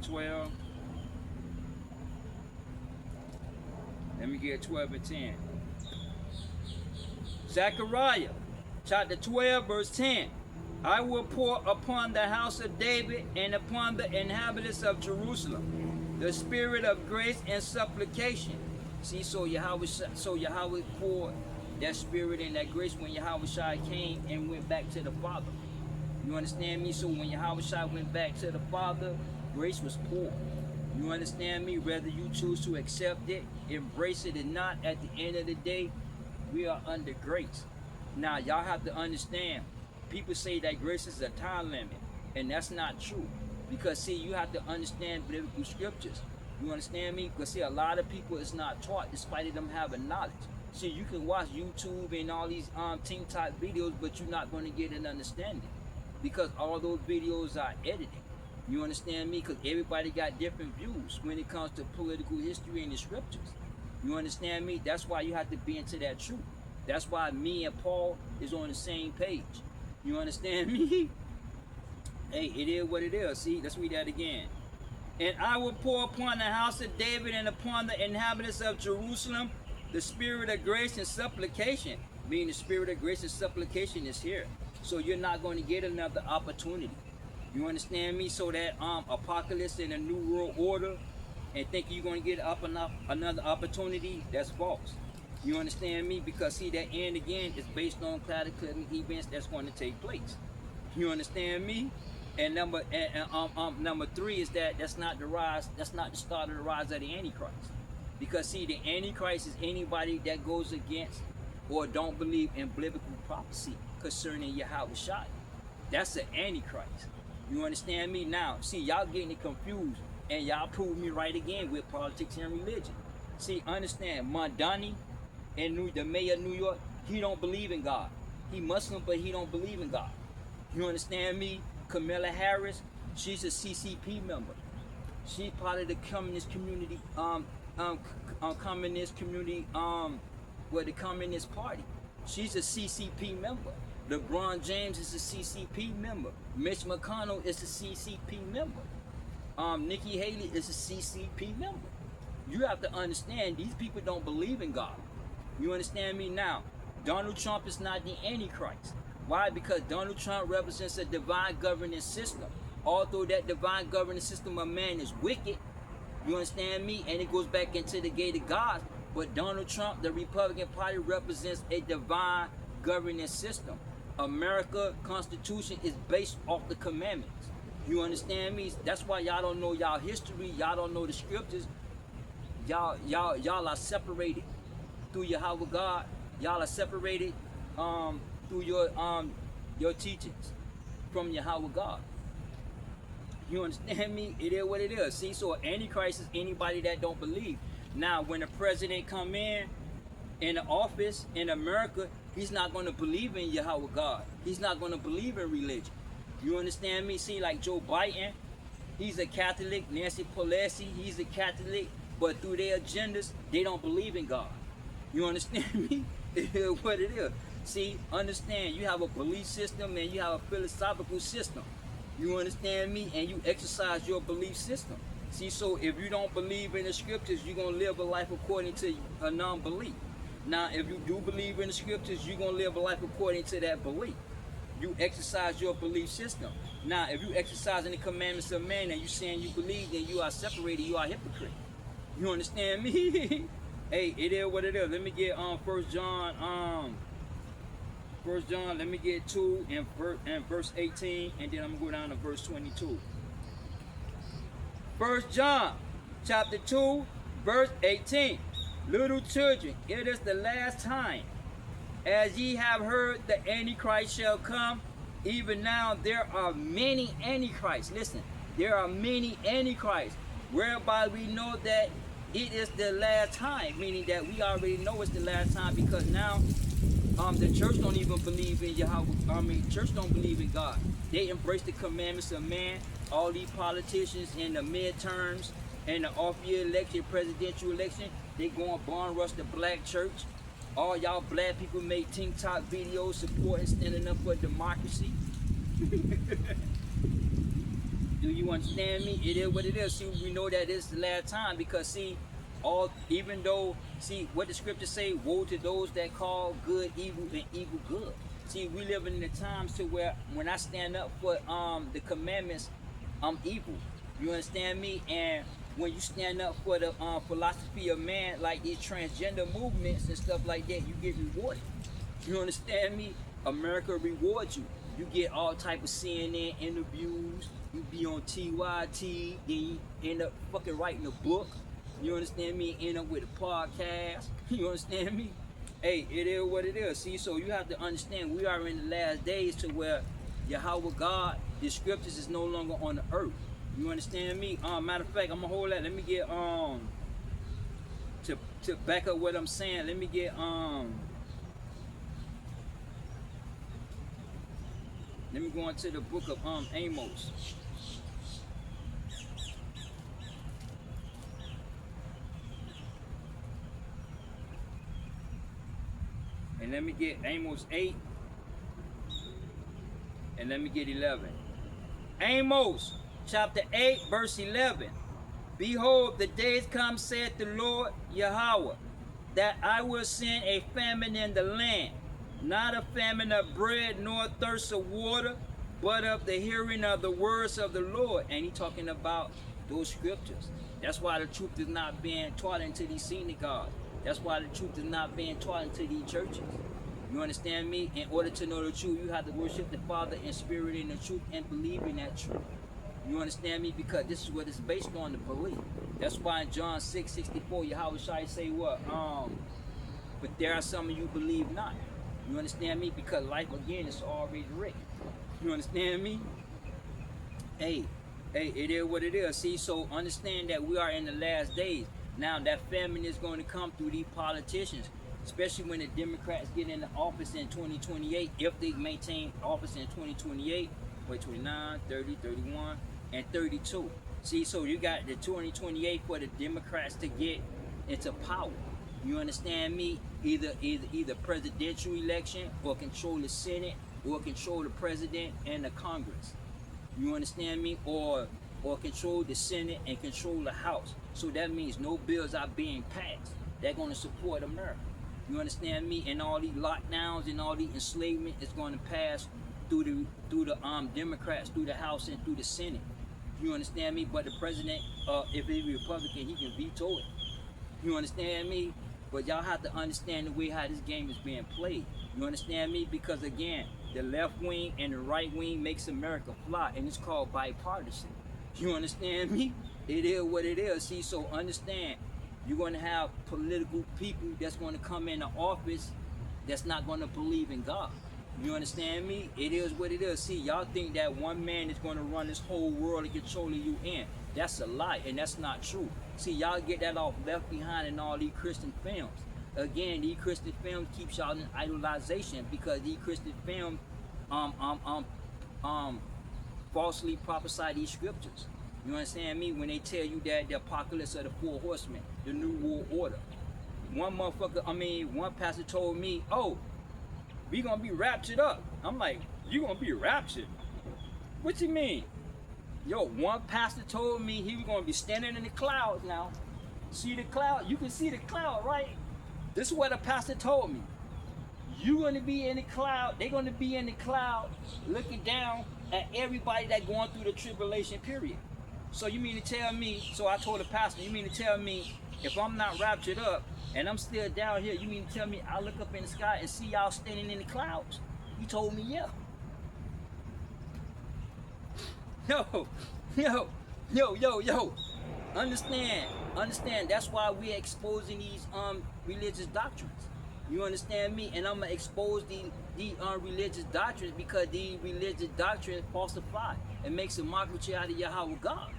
12. Let me get 12 and 10. Zechariah chapter 12 verse 10. I will pour upon the house of David and upon the inhabitants of Jerusalem the spirit of grace and supplication. See, so Yahweh poured that spirit and that grace when Yahweh Shai came and went back to the Father. You understand me? So when Yahweh Shai went back to the Father, grace was poured. You understand me? Whether you choose to accept it, embrace it or not, at the end of the day, we are under grace. Now, y'all have to understand, people say that grace is a time limit, and that's not true. Because, see, you have to understand biblical scriptures. You understand me? Because, see, a lot of people is not taught despite of them having knowledge. See, you can watch YouTube and all these TikTok videos, but you're not going to get an understanding. Because all those videos are edited. You understand me? Because everybody got different views when it comes to political history and the scriptures. You understand me? That's why you have to be into that truth. That's why me and Paul is on the same page. You understand me? Hey, it is what it is. See, let's read that again. And I will pour upon the house of David and upon the inhabitants of Jerusalem the spirit of grace and supplication. Meaning the spirit of grace and supplication is here. So you're not going to get another opportunity. You understand me? So that apocalypse and a new world order and think you're going to get another opportunity, that's false. You understand me? Because see, that end again is based on cataclysmic events that's going to take place. You understand me? And number three is that's not the rise. That's not the start of the rise of the Antichrist. Because see, the Antichrist is anybody that goes against or don't believe in biblical prophecy concerning Yahweh Shai. That's the Antichrist. You understand me? Now, see, y'all getting it confused, and y'all prove me right again with politics and religion. See, understand, Mondani, the mayor of New York, he don't believe in God. He Muslim, but he don't believe in God. You understand me? Kamala Harris, she's a CCP member. She's part of the communist community, the Communist Party. She's a CCP member. LeBron James is a CCP member. Mitch McConnell is a CCP member. Nikki Haley is a CCP member. You have to understand, these people don't believe in God. You understand me now? Donald Trump is not the Antichrist. Why? Because Donald Trump represents a divine governance system. Although that divine governance system of man is wicked, you understand me? And it goes back into the gate of God. But Donald Trump, the Republican Party, represents a divine governance system. America Constitution is based off the commandments. You understand me? That's why y'all don't know y'all history. Y'all don't know the scriptures. Y'all are separated through Yahweh God. Y'all are separated through your teachings from Yahweh God. You understand me? It is what it is. See, so Antichrist is anybody that don't believe. Now, when the president come in the office in America, he's not going to believe in Yahweh God. He's not going to believe in religion. You understand me? See, like Joe Biden, he's a Catholic. Nancy Pelosi, he's a Catholic. But through their agendas, they don't believe in God. You understand me? It is what it is. See, understand, you have a belief system and you have a philosophical system. You understand me? And you exercise your belief system. See, so if you don't believe in the scriptures, you're going to live a life according to a non-belief. Now, if you do believe in the scriptures, you're going to live a life according to that belief. You exercise your belief system. Now, if you exercise the commandments of man and you saying you believe, then you are separated, you are a hypocrite. You understand me? Hey, it is what it is. Let me get 1 John, let me get 2 and verse 18, and then I'm going to go down to verse 22. 1 John chapter 2, verse 18. Little children, it is the last time. As ye have heard, the Antichrist shall come. Even now there are many Antichrists. Listen, there are many Antichrists, whereby we know that it is the last time, meaning that we already know it's the last time, because now the church don't even believe in Yahweh. Church don't believe in God. They embrace the commandments of man. All these politicians in the midterms and the off-year election, presidential election, they go and barn rush the black church. All y'all black people make TikTok videos supporting, standing up for democracy. Do you understand me? It is what it is. See, we know that it's the last time, because see, even though, see what the scriptures say, woe to those that call good evil and evil good. See, we live in the times to where when I stand up for the commandments, I'm evil. You understand me? And when you stand up for the philosophy of man, like these transgender movements and stuff like that, you get rewarded. You understand me? America rewards you. You get all type of CNN interviews. You be on T.Y, then you end up fucking writing a book. You understand me? End up with a podcast. You understand me? Hey, it is what it is. See, so you have to understand we are in the last days to where Yahweh God, the scriptures is no longer on the earth. You understand me? Matter of fact, I'm gonna hold that. Let me get to back up what I'm saying. Let me get let me go into the book of Amos. And let me get Amos 8. And let me get 11. Amos chapter 8, verse 11. Behold, the days come, saith the Lord Yahweh, that I will send a famine in the land, not a famine of bread, nor thirst of water, but of the hearing of the words of the Lord. And he talking about those scriptures. That's why the truth is not being taught into these synagogues. That's why the truth is not being taught into these churches. You understand me? In order to know the truth, you have to worship the Father in spirit and in the truth and believe in that truth. You understand me? Because this is what it's based on, the belief. That's why in John 6:64, Yahweh Shai say what? But there are some of you believe not. You understand me? Because life again is already written. You understand me? Hey, it is what it is. See, so understand that we are in the last days. Now that famine is going to come through these politicians, especially when the Democrats get into office in 2028, if they maintain office in 2028, 29, 30, 31, and 32. See, so you got the 2028 for the Democrats to get into power. You understand me? Either presidential election, or control the Senate, or control the president and the Congress. You understand me? Or control the Senate and control the House. So that means no bills are being passed. They're going to support America. You understand me? And all these lockdowns and all the enslavement is going to pass through the Democrats, through the House and through the Senate. You understand me? But the president, if he's Republican, he can veto it. You understand me? But y'all have to understand the way how this game is being played. You understand me? Because again, the left wing and the right wing makes America fly, and it's called bipartisan. You understand me? It is what it is. See, so understand, you're going to have political people that's going to come into office that's not going to believe in God. You understand me? It is what it is. See, y'all think that one man is going to run this whole world and control you in. That's a lie, and that's not true. See, y'all get that off Left Behind in all these Christian films. Again, these Christian films keep y'all in idolization because these Christian films falsely prophesy these scriptures. You understand me? When they tell you that the apocalypse of the four horsemen, the new world order. One pastor told me, oh, we gonna be raptured up. I'm like, you gonna be raptured? What you mean? Yo, one pastor told me he was gonna be standing in the clouds now. See the cloud? You can see the cloud, right? This is what a pastor told me. You're gonna be in the cloud, they're gonna be in the cloud looking down at everybody that going through the tribulation period. So you mean to tell me, so I told the pastor, you mean to tell me if I'm not raptured up and I'm still down here, you mean to tell me I look up in the sky and see y'all standing in the clouds? He told me, yeah. Yo. Understand. That's why we're exposing these religious doctrines. You understand me? And I'm gonna expose the religious doctrines because the religious doctrines falsify and makes a mockery out of Yahweh God.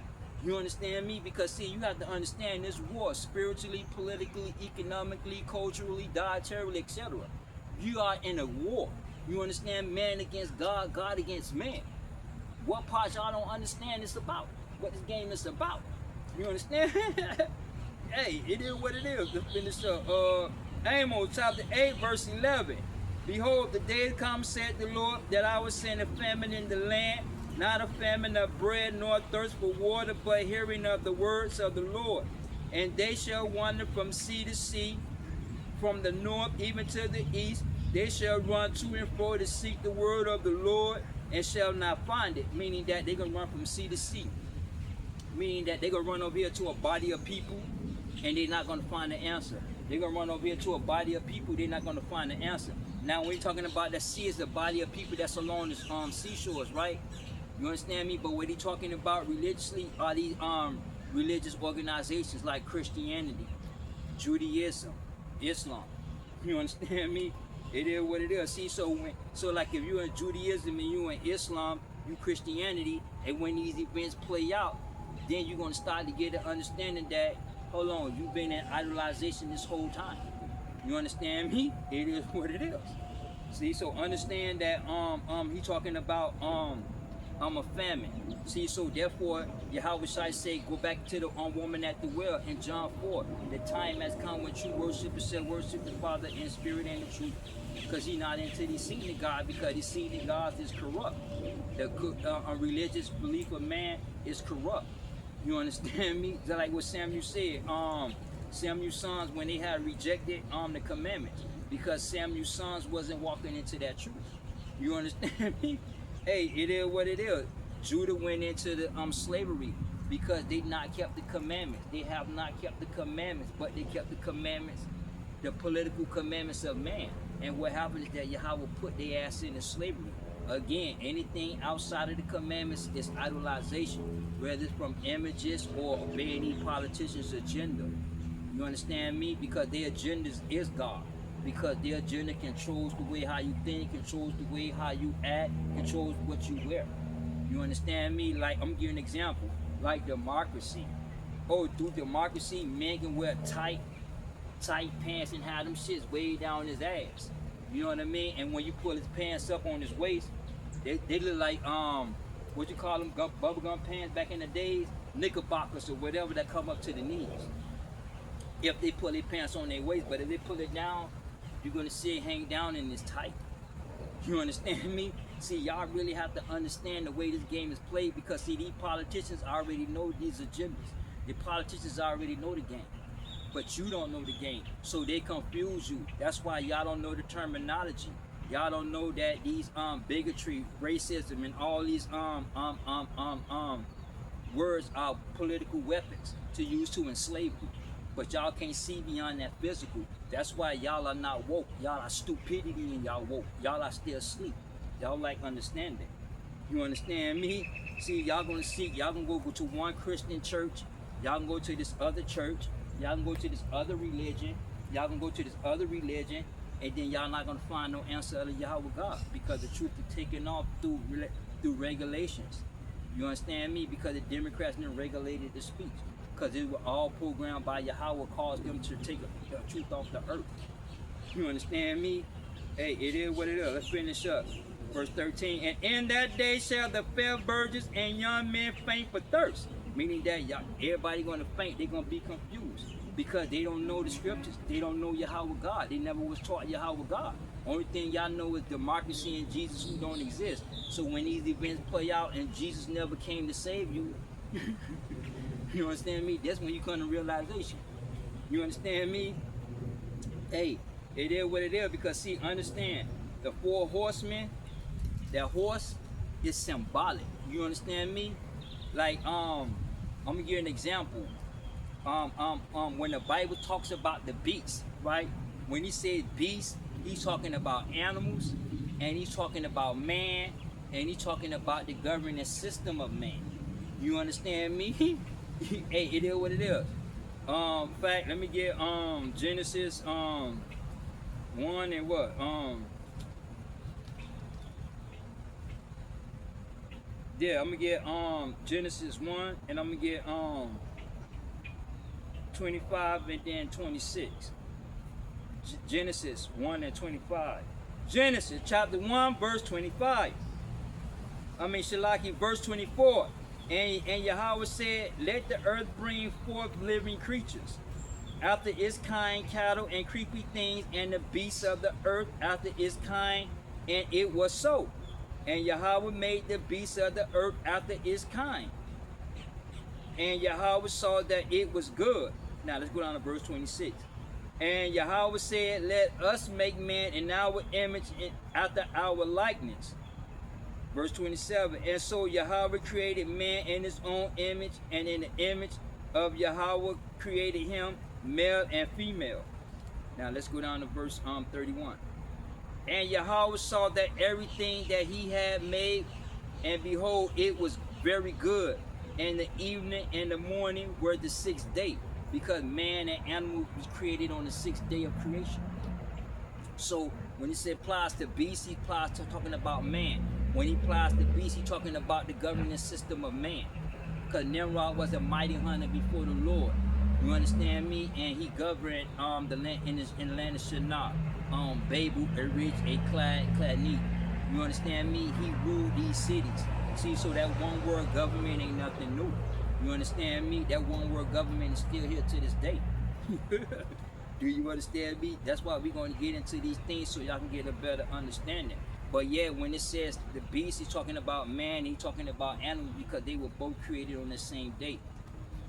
You understand me? Because see, you have to understand this war, spiritually, politically, economically, culturally, dietarily, etc. You are in a war. You understand? Man against God, God against man. What part y'all don't understand this about? What this game is about? You understand? Hey, it is what it is. Let's finish up. Amos chapter 8, verse 11. Behold, the day comes, said the Lord, that I will send a famine in the land, not a famine of bread, nor thirst for water, but hearing of the words of the Lord. And they shall wander from sea to sea, from the north even to the east. They shall run to and fro to seek the word of the Lord, and shall not find it. Meaning that they're going to run from sea to sea. Meaning that they're going to run over here to a body of people, and they're not going to find the answer. They're going to run over here to a body of people, they're not going to find the answer. Now, when you're talking about the sea, is the body of people that's along the seashores, right? You understand me? But what he's talking about religiously are these religious organizations like Christianity, Judaism, Islam. You understand me? It is what it is. See, so like if you're in Judaism and you're in Islam, you Christianity, and when these events play out, then you're gonna start to get an understanding that, hold on, you've been in idolization this whole time. You understand me? It is what it is. See, so understand that he talking about a famine. See, so therefore Yahweh Shai say, go back to the woman at the well in John 4. The time has come when true worshipers shall worship the Father in spirit and in truth. Because he not into the seed of God, because the seed of God is corrupt. The religious belief of man is corrupt. You understand me? Just like what Samuel said. Samuel's sons, when they had rejected the commandments, because Samuel's sons wasn't walking into that truth. You understand me? Hey, it is what it is. Judah went into the slavery because they not kept the commandments. They have not kept the commandments, but they kept the commandments, the political commandments of man. And what happened is that Yahweh put their ass into slavery. Again, anything outside of the commandments is idolization, whether it's from images or obeying any politician's agenda. You understand me? Because their agenda is God. Because their agenda controls the way how you think, controls the way how you act, controls what you wear. You understand me? Like, I'm gonna give you an example. Like democracy. Oh, through democracy, man can wear tight pants and have them shits way down his ass. You know what I mean? And when you pull his pants up on his waist, they look like what you call them, bubblegum pants back in the days, knickerbockers or whatever that come up to the knees. If they pull their pants on their waist, but if they pull it down, you're gonna see it hang down and it's tight. You understand me? See, y'all really have to understand the way this game is played, because see, these politicians already know these agendas. The politicians already know the game, but you don't know the game, so they confuse you. That's why y'all don't know the terminology. Y'all don't know that these bigotry, racism, and all these words are political weapons to use to enslave you. But y'all can't see beyond that physical. That's why y'all are not woke. Y'all are stupidity and y'all woke. Y'all are still asleep. Y'all like understanding. You understand me? See, y'all gonna seek, y'all gonna go to one Christian church, y'all can go to this other church, y'all can go to this other religion, y'all can go to this other religion, and then y'all not gonna find no answer of Yahweh God, because the truth is taken off through regulations. You understand me? Because the Democrats didn't regulated the speech. Because it was all programmed by Yahweh, caused them to take the truth off the earth. You understand me? Hey, it is what it is. Let's finish up. Verse 13, and in that day shall the fair virgins and young men faint for thirst. Meaning that everybody going to faint. They're going to be confused because they don't know the scriptures. They don't know Yahweh God. They never was taught Yahweh God. Only thing y'all know is democracy and Jesus who don't exist. So when these events play out and Jesus never came to save you, you understand me? That's when you come to realization. You understand me? Hey, it is what it is, because see, understand, the 4 horsemen, that horse is symbolic. You understand me? Like, I'm gonna give you an example. When the Bible talks about the beast, right? When he says beast, he's talking about animals, and he's talking about man, and he's talking about the governing system of man. You understand me? Hey, it is what it is. Fact, let me get Genesis 1 and what? Yeah, I'm gonna get Genesis 1 and I'm gonna get 25 and then 26. Genesis 1 and 25. Genesis chapter 1 verse 25. Shalaki verse 24. And Yahweh said, let the earth bring forth living creatures, after its kind, cattle and creepy things, and the beasts of the earth after its kind. And it was so. And Yahweh made the beasts of the earth after its kind. And Yahweh saw that it was good. Now let's go down to verse 26. And Yahweh said, let us make man in our image and after our likeness. Verse 27, and so Yahweh created man in his own image, and in the image of Yahweh created him, male and female. Now let's go down to verse 31. And Yahweh saw that everything that he had made, and behold, it was very good. And the evening and the morning were the 6th day, because man and animal was created on the 6th day of creation. So when he said applies to beast, he applies to talking about man. When he applies to beast, he's talking about the governing system of man. Because Nimrod was a mighty hunter before the Lord. You understand me? And he governed the land in the land of Shinar. Babel, Erich, Ekladni. You understand me? He ruled these cities. See, so that one world government ain't nothing new. You understand me? That one world government is still here to this day. Do you understand me? That's why we're going to get into these things so y'all can get a better understanding. But yeah, when it says the beast, he's talking about man, he's talking about animals, because they were both created on the same day.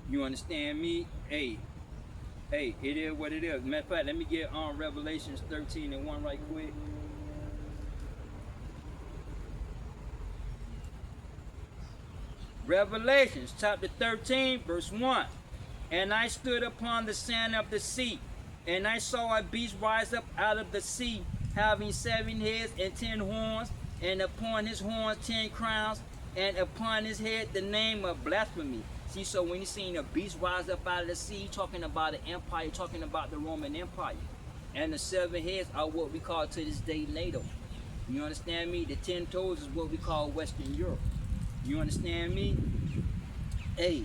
You understand me? Hey, it is what it is. Matter of fact, let me get on Revelations 13 and 1 right quick. Revelations chapter 13 verse 1. And I stood upon the sand of the sea, and I saw a beast rise up out of the sea, having 7 heads and 10 horns, and upon his horns 10 crowns, and upon his head the name of blasphemy. See, so when you seen a beast rise up out of the sea, talking about an empire, talking about the Roman Empire. And the 7 heads are what we call to this day NATO. You understand me? The 10 toes is what we call Western Europe. You understand me? Hey,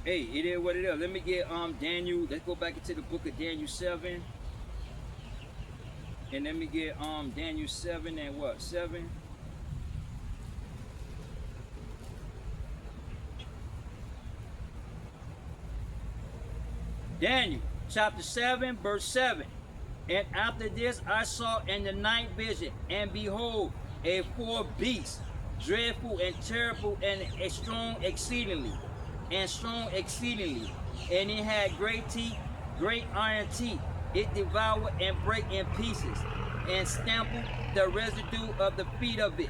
it is what it is. Let me get Daniel. Let's go back into the book of Daniel 7. And let me get Daniel 7 and what? 7. Daniel chapter 7 verse 7. And after this I saw in the night vision, and behold, a 4 beast, dreadful and terrible and strong exceedingly, and it had great teeth, great iron teeth. It devoured and brake in pieces, and stamped the residue of the feet of it.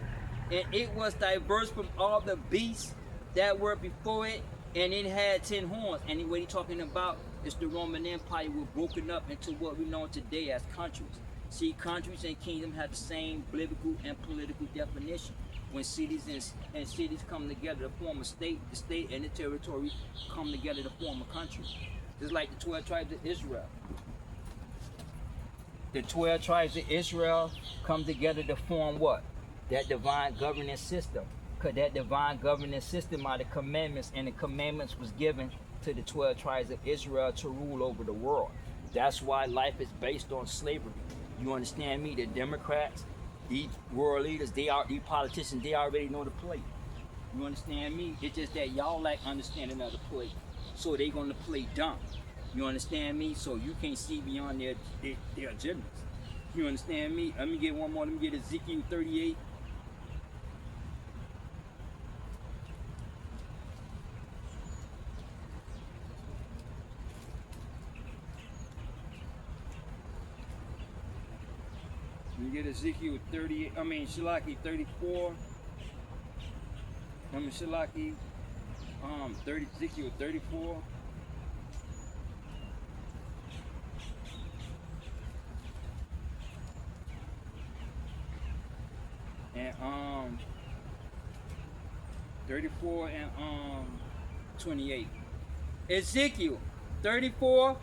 And it was diverse from all the beasts that were before it, and it had 10 horns. And what he talking about? It's the Roman Empire was broken up into what we know today as countries. See, countries and kingdoms have the same biblical and political definition. When cities and cities come together to form a state, the state and the territory come together to form a country. Just like the 12 tribes of Israel. The 12 tribes of Israel come together to form what? That divine governance system. Because that divine governance system are the commandments, and the commandments was given to the 12 tribes of Israel to rule over the world. That's why life is based on slavery. You understand me? The Democrats, these world leaders, these politicians, they already know the play. You understand me? It's just that y'all lack understanding of the play. So they gonna play dumb. You understand me? So you can't see beyond their agendas. You understand me? Let me get one more. Let me get Ezekiel 38. Let me get Ezekiel 38. Shilaki 34. Shilaki 30. Ezekiel 34. And 34 and 28. Ezekiel 34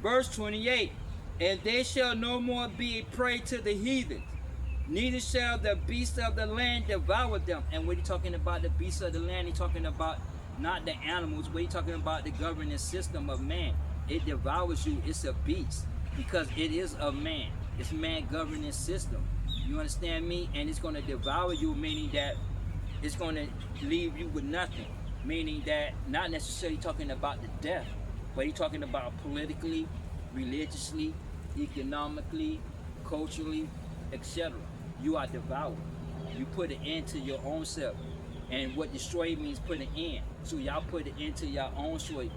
verse 28. And they shall no more be a prey to the heathens, neither shall the beasts of the land devour them. And when he's talking about the beasts of the land, he's talking about not the animals, but he's talking about the governance system of man. It devours you, it's a beast, because it is of man. It's man governance system. You understand me? And it's going to devour you, meaning that it's going to leave you with nothing. Meaning that not necessarily talking about the death, but he's talking about politically, religiously, economically, culturally, etc. You are devoured. You put an end to your own self. And what destroy means put an end. So y'all put an end to your own choice,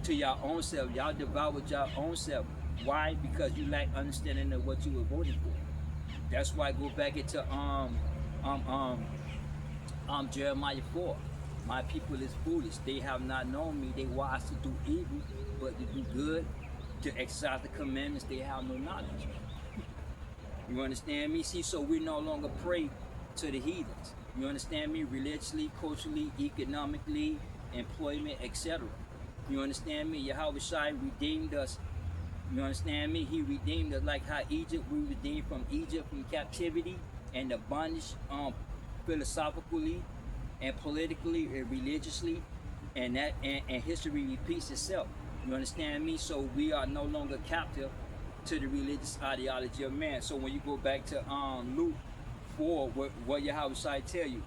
to your own self. Y'all devoured your own self. Why? Because you lack understanding of what you were voting for. That's why I go back into Jeremiah 4. My people is foolish. They have not known me. They wise to do evil, but to do good, to exercise the commandments, they have no knowledge. You understand me? See, so we no longer pray to the heathens. You understand me? Religiously, culturally, economically, employment, etc. You understand me? Yahweh Shai redeemed us. You understand me? He redeemed us like how Egypt, we redeemed from Egypt, from captivity and the bondage, philosophically and politically and religiously, and history repeats itself. You understand me? So we are no longer captive to the religious ideology of man. So when you go back to Luke 4, what Yahweh Shai tell you,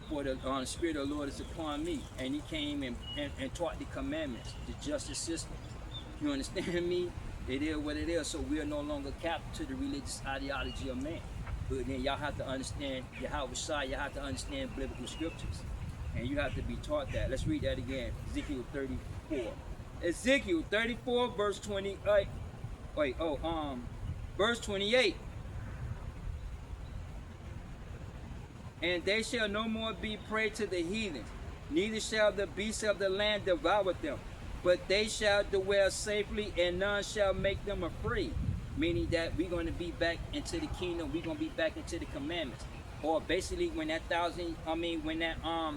for the Spirit of the Lord is upon me, and he came and taught the commandments, the justice system. You understand me? It is what it is. So we are no longer captive to the religious ideology of man. But then y'all have to understand Yahweh Shai, you have to understand biblical scriptures. And you have to be taught that. Let's read that again. Ezekiel 34. Ezekiel 34 verse 28. Verse 28. And they shall no more be prey to the heathens, neither shall the beasts of the land devour them, but they shall dwell safely, and none shall make them afraid. Meaning that we're going to be back into the kingdom, we're going to be back into the commandments. Or basically when that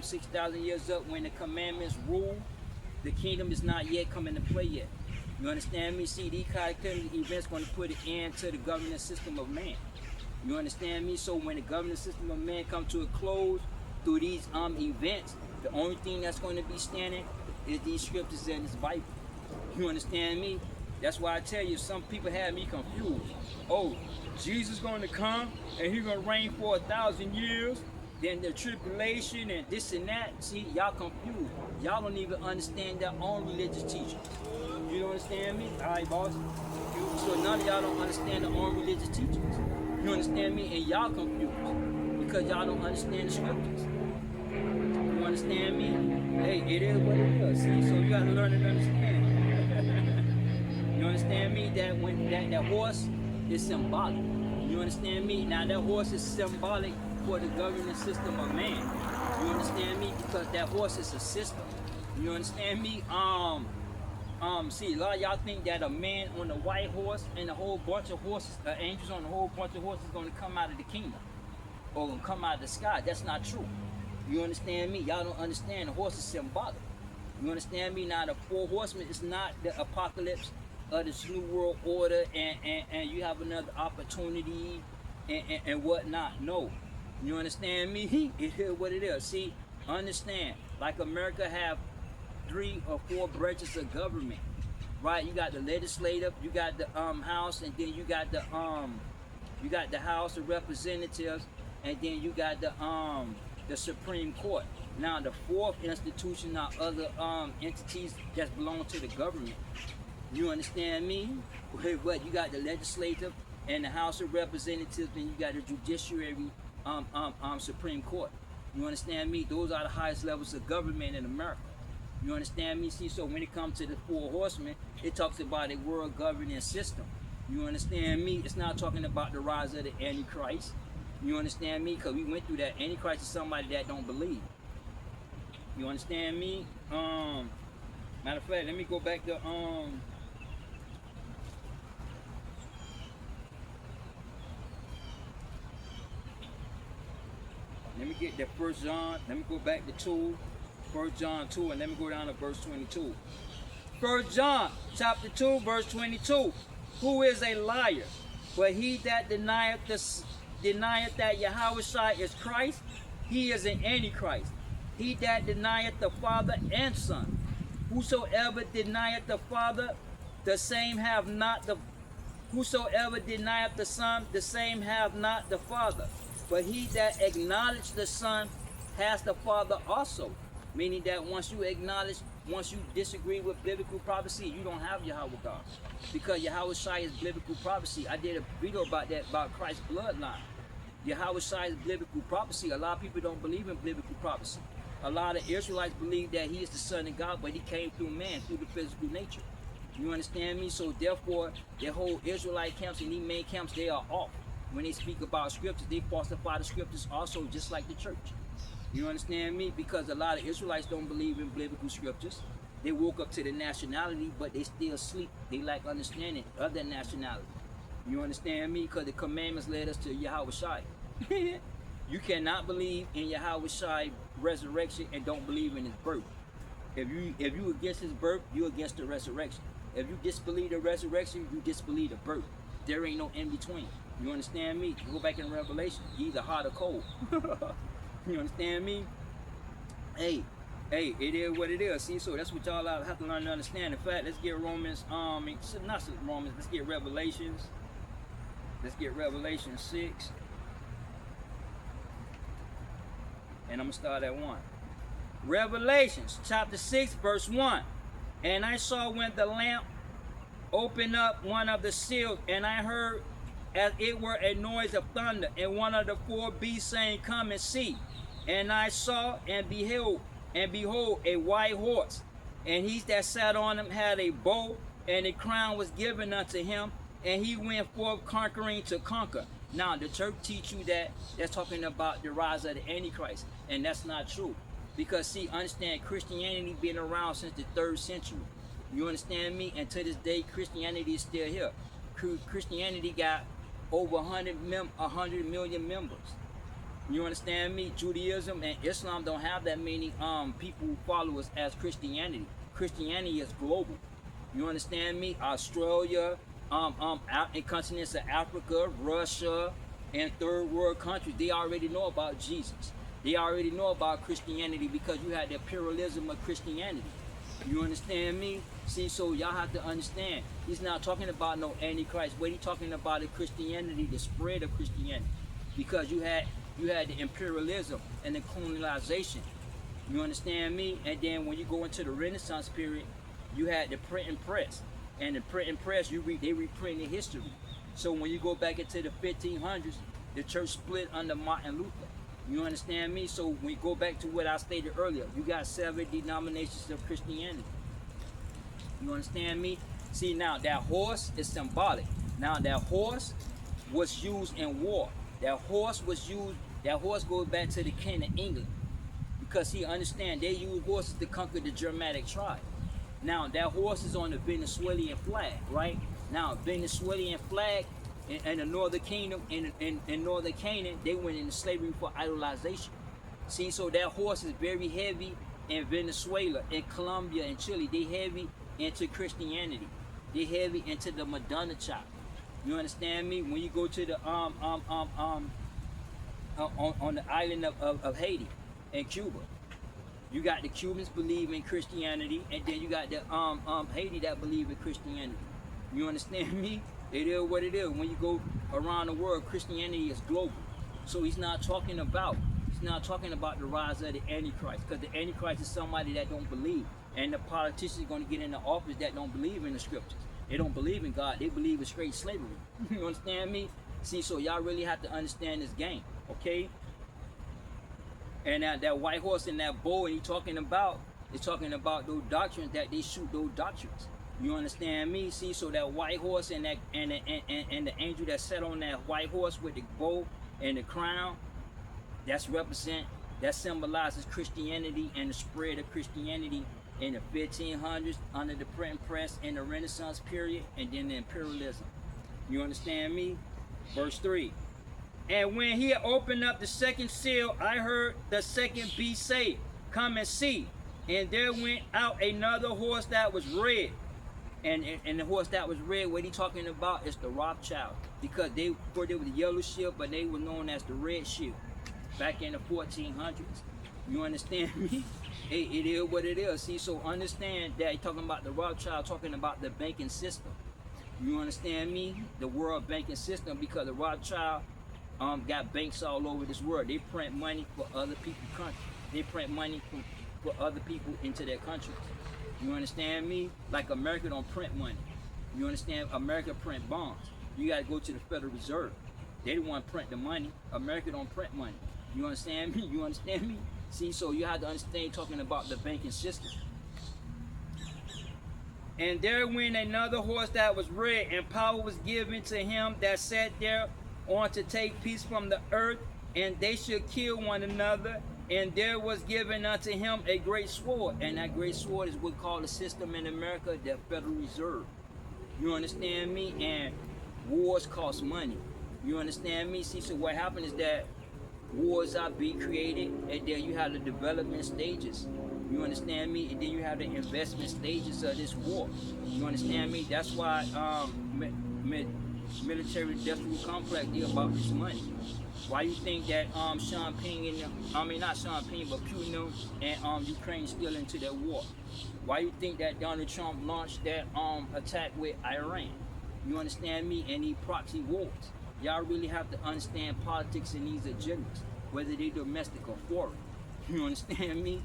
6,000 years up, when the commandments rule, the kingdom is not yet coming to play yet. You understand me? See, these cataclysmic events going to put an end to the governance system of man. You understand me? So when the governance system of man comes to a close through these events, the only thing that's going to be standing is these scriptures and this Bible. You understand me? That's why I tell you, some people have me confused. Oh, Jesus going to come and he's going to reign for 1,000 years. Then the tribulation and this and that. See, y'all confused. Y'all don't even understand their own religious teachings. You don't understand me? All right, boss. So none of y'all don't understand their own religious teachings. You understand me? And y'all confused because y'all don't understand the scriptures. You understand me? Hey, it is what it is. See, so you got to learn and understand. You understand me? That when that horse is symbolic. You understand me? Now that horse is symbolic for the governance system of man. You understand me? Because that horse is a system. You understand me? see, a lot of y'all think that a man on a white horse and a whole bunch of horses, angels on a whole bunch of horses, is going to come out of the kingdom or gonna come out of the sky. That's not true. You understand me? Y'all don't understand. The horse is symbolic. You understand me? Now the four horsemen is not the apocalypse of this new world order, and you have another opportunity and whatnot. No, you understand me? It is what it is. See, understand. Like America have 3 or 4 branches of government, right? You got the legislative, you got the House, and then you got the House of Representatives, and then you got the Supreme Court. Now the 4th institution are other entities that belong to the government. You understand me? But you got the legislative and the House of Representatives, and you got the judiciary, Supreme Court. You understand me? Those are the highest levels of government in America. You understand me? See, so when it comes to the 4 horsemen, it talks about a world governing system. You understand me? It's not talking about the rise of the Antichrist. You understand me? Because we went through that. Antichrist is somebody that don't believe. You understand me? Matter of fact, let me go back to let me get that 1 John. Let me go back to 2, 1 John 2, and let me go down to verse 22. 1 John chapter 2, verse 22. Who is a liar? But he that denieth that Yahushua is Christ, he is an Antichrist. He that denieth the Father and Son. Whosoever denieth the Father, the same have not the whosoever denieth the Son, the same have not the Father. But he that acknowledgeth the Son has the Father also. Meaning that once you disagree with biblical prophecy, you don't have Yahweh God. Because Yahushua is biblical prophecy. I did a video about that, about Christ's bloodline. Yahushua is biblical prophecy. A lot of people don't believe in biblical prophecy. A lot of Israelites believe that he is the Son of God, but he came through man, through the physical nature. You understand me? So therefore, their whole Israelite camps and these main camps, they are off. When they speak about scriptures, they falsify the scriptures also, just like the church. You understand me? Because a lot of Israelites don't believe in biblical scriptures. They woke up to the nationality, but they still sleep. They lack understanding of that nationality. You understand me? Because the commandments led us to Yahushua. You cannot believe in Yahushua's resurrection and don't believe in his birth. If you against his birth, you against the resurrection. If you disbelieve the resurrection, you disbelieve the birth. There ain't no in between. You understand me? Go back in Revelation. You either hot or cold. You understand me? Hey, it is what it is. See, so that's what y'all have to learn to understand. In fact, let's get Romans, not Romans, let's get Revelations. Let's get Revelation 6. And I'm going to start at 1. Revelations chapter 6, verse 1. And I saw when the lamp opened up one of the seals, and I heard as it were a noise of thunder, and one of the 4 beasts saying, Come and see. And I saw, and behold, a white horse, and he that sat on him had a bow, and a crown was given unto him, and he went forth conquering to conquer. Now, the church teach you that that's talking about the rise of the Antichrist, and that's not true. Because, see, understand, Christianity been around since the 3rd century. You understand me? And to this day, Christianity is still here. Christianity got over 100 million members. You understand me? Judaism and Islam don't have that many people who follow us as Christianity. Christianity is global. You understand me? Australia, in continents of Africa, Russia, and 3rd world countries, they already know about Jesus. They already know about Christianity because you had the pluralism of Christianity. You understand me? See, so y'all have to understand. He's not talking about no Antichrist. What he's talking about is Christianity, the spread of Christianity. Because you had the imperialism and the colonization. You understand me? And then when you go into the Renaissance period, you had the printing press. And the printing press, they reprinted history. So when you go back into the 1500s, the church split under Martin Luther. You understand me? So when we go back to what I stated earlier, you got 7 denominations of Christianity. You understand me? See, now that horse is symbolic. Now that horse was used in war. That horse goes back to the king of England. Because he understand they used horses to conquer the Germanic tribe. Now that horse is on the Venezuelan flag, right? Now Venezuelan flag in the Northern Kingdom, in Northern Canaan, they went into slavery for idolization. See, so that horse is very heavy in Venezuela, in Colombia, and Chile. They heavy into Christianity. They heavy into the Madonna chop. You understand me? When you go to the on the island of Haiti and Cuba, you got the Cubans believe in Christianity, and then you got the Haiti that believe in Christianity. You understand me? It is what it is. When you go around the world, Christianity is global. So he's not talking about the rise of the Antichrist, because the Antichrist is somebody that don't believe, and the politicians are going to get into office that don't believe in the scriptures. They don't believe in God. They believe in straight slavery. You understand me? See, so y'all really have to understand this game, okay? And that white horse and that bull, and he's talking about those doctrines, that they shoot those doctrines. You understand me? See, so that white horse and the angel that sat on that white horse with the bow and the crown, that symbolizes Christianity and the spread of Christianity in the 1500s under the printing press, in the Renaissance period, and then the imperialism. You understand me? Verse 3. And when he opened up the second seal, I heard the second beast say, come and see. And there went out another horse that was red. And the horse that was red, what he talking about is the Rothschild. Because they were the yellow shield, but they were known as the red shield back in the 1400s. You understand me? It is what it is. See, so understand that he's talking about the Rothschild, talking about the banking system. You understand me? The world banking system, because the Rothschild got banks all over this world. They print money for other people's countries. They print money for other people into their countries. You understand me? Like America don't print money. You understand? America print bonds. You got to go to the Federal Reserve. They the one print the money. America don't print money. You understand me? You understand me? See, so you have to understand, talking about the banking system. And there went another horse that was red, and power was given to him that sat there on to take peace from the earth, and they should kill one another. And there was given unto him a great sword, and that great sword is what we call the system in America, the Federal Reserve. You understand me? And wars cost money. You understand me? See, so what happened is that wars are being created, and then you have the development stages. You understand me? And then you have the investment stages of this war. You understand me? That's why military industrial complex deal about this money. Why you think that Sean Ping and not Sean Ping, but Putin and Ukraine still into that war? Why you think that Donald Trump launched that attack with Iran? You understand me? And these proxy wars. Y'all really have to understand politics and these agendas, whether they domestic or foreign. You understand me?